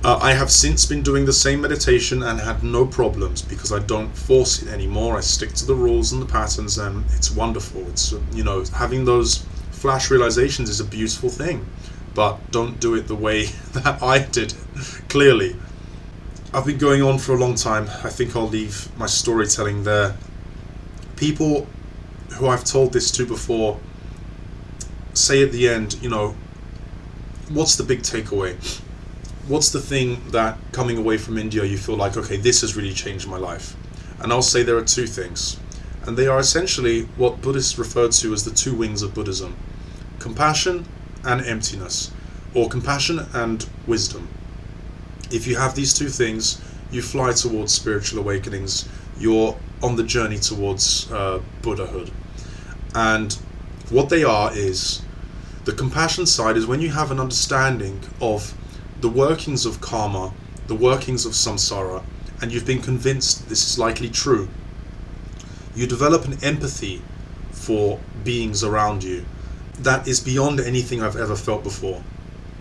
I have since been doing the same meditation and had no problems because I don't force it anymore. I stick to the rules and the patterns, and it's wonderful. It's having those flash realizations is a beautiful thing, but don't do it the way that I did, clearly. I've been going on for a long time. I think I'll leave my storytelling there. People who I've told this to before say at the end, what's the big takeaway? What's the thing that coming away from India you feel like, okay, this has really changed my life? And I'll say there are two things. And they are essentially what Buddhists refer to as the two wings of Buddhism. Compassion and emptiness, or compassion and wisdom. If you have these two things, you fly towards spiritual awakenings. You're on the journey towards Buddhahood. And what they are is, the compassion side is when you have an understanding of the workings of karma, the workings of samsara, and you've been convinced this is likely true. You develop an empathy for beings around you that is beyond anything I've ever felt before.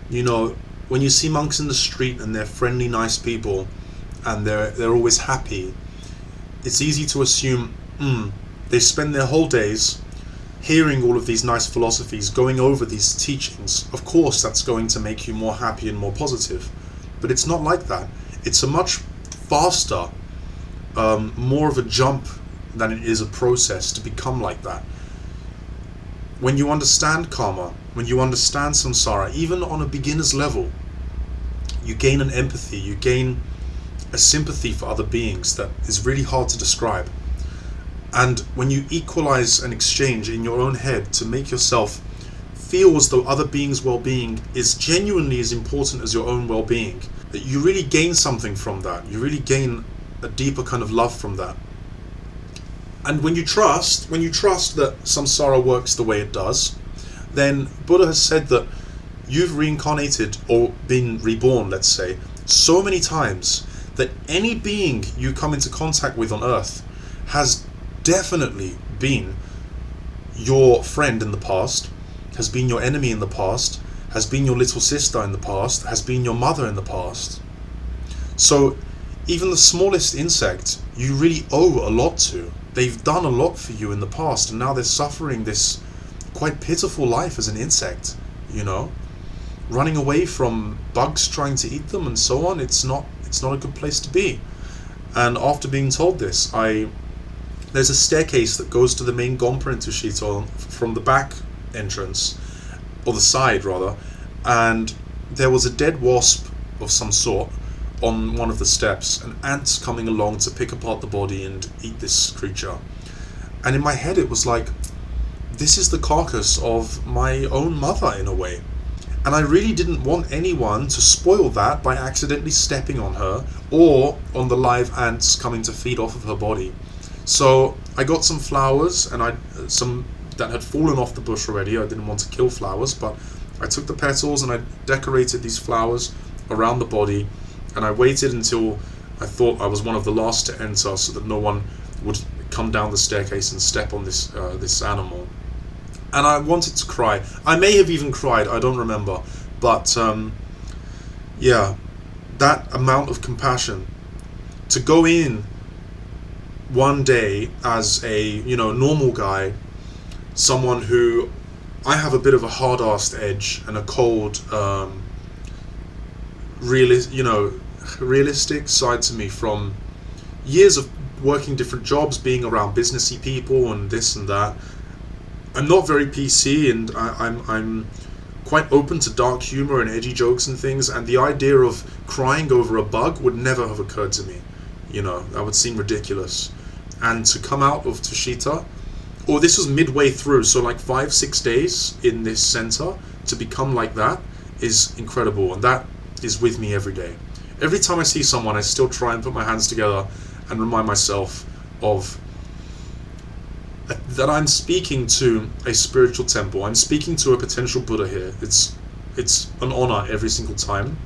When you see monks in the street and they're friendly, nice people, and they're always happy, it's easy to assume, they spend their whole days hearing all of these nice philosophies, going over these teachings. Of course, that's going to make you more happy and more positive. But it's not like that. It's a much faster, more of a jump than it is a process to become like that. when you understand karma, when you understand samsara, even on a beginner's level, you gain an empathy, you gain a sympathy for other beings that is really hard to describe. And when you equalize an exchange in your own head to make yourself feel as though other beings' well-being is genuinely as important as your own well-being, that you really gain something from that. You really gain a deeper kind of love from that. And when you trust that samsara works the way it does, then Buddha has said that you've reincarnated or been reborn, let's say, so many times that any being you come into contact with on earth has definitely been your friend in the past, has been your enemy in the past, has been your little sister in the past, has been your mother in the past. So even the smallest insect you really owe a lot to. They've done a lot for you in the past, and now they're suffering this quite pitiful life as an insect, you know, running away from bugs trying to eat them and so on. It's not a good place to be. And after being told this, there's a staircase that goes to the main Gompa in Tushita from the back entrance, or the side rather, and there was a dead wasp of some sort on one of the steps, and ants coming along to pick apart the body and eat this creature. And in my head it was like, this is the carcass of my own mother in a way. And I really didn't want anyone to spoil that by accidentally stepping on her or on the live ants coming to feed off of her body. So I got some flowers, and some that had fallen off the bush already. I didn't want to kill flowers, but I took the petals and I decorated these flowers around the body, and I waited until I thought I was one of the last to enter so that no one would come down the staircase and step on this animal. And I wanted to cry. I may have even cried, I don't remember. But yeah, that amount of compassion. To go in one day as a normal guy, someone who I have a bit of a hard-assed edge and a cold, realistic side to me from years of working different jobs, being around businessy people and this and that. I'm not very PC, and I'm quite open to dark humor and edgy jokes and things, and the idea of crying over a bug would never have occurred to me. That would seem ridiculous. And to come out of Tushita, or this was midway through, so like 5-6 days in this center, to become like that is incredible, and that is with me every day. Every time I see someone, I still try and put my hands together and remind myself of that I'm speaking to a spiritual temple. I'm speaking to a potential Buddha here. It's an honor every single time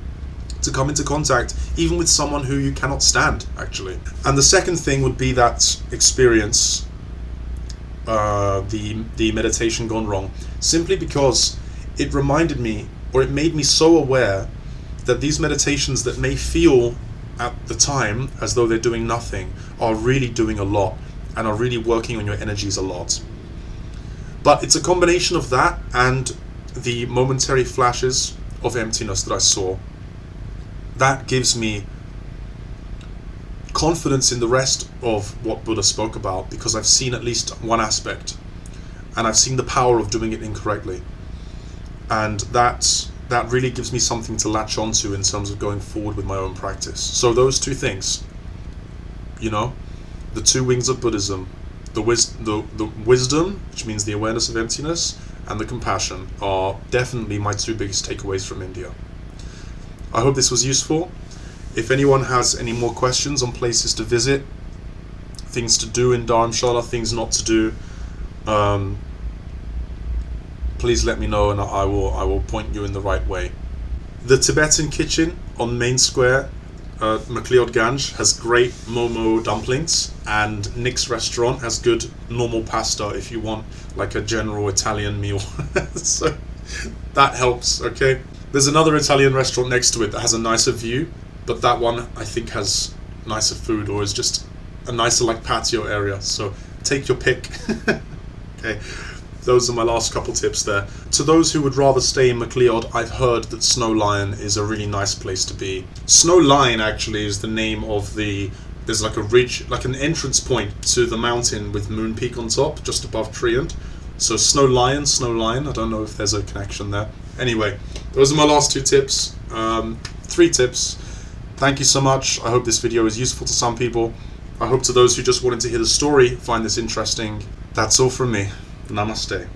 to come into contact, even with someone who you cannot stand, actually. And the second thing would be that experience, the meditation gone wrong, simply because it reminded me, or it made me so aware that these meditations that may feel at the time as though they're doing nothing are really doing a lot, and are really working on your energies a lot. But it's a combination of that and the momentary flashes of emptiness that I saw that gives me confidence in the rest of what Buddha spoke about, because I've seen at least one aspect, and I've seen the power of doing it incorrectly, and that really gives me something to latch onto in terms of going forward with my own practice. So those two things, the two wings of Buddhism, the wisdom, which means the awareness of emptiness, and the compassion, are definitely my two biggest takeaways from India. I hope this was useful. If anyone has any more questions on places to visit, things to do in Dharamshala, things not to do, please let me know, and I will point you in the right way. The Tibetan kitchen on Main Square, McLeodganj, has great momo dumplings, and Nick's restaurant has good normal pasta if you want like a general Italian meal. So that helps, okay? There's another Italian restaurant next to it that has a nicer view, but that one I think has nicer food, or is just a nicer like patio area, so take your pick. Okay, those are my last couple tips there. To those who would rather stay in McLeod, I've heard that Snow Lion is a really nice place to be. Snow Lion actually is the name of there's like a ridge, like an entrance point to the mountain with Moon Peak on top, just above Triund, So snow lion, I don't know if there's a connection there. Anyway, those are my last 2 tips. 3 tips. Thank you so much. I hope this video is useful to some people. I hope to those who just wanted to hear the story find this interesting. That's all from me. Namaste.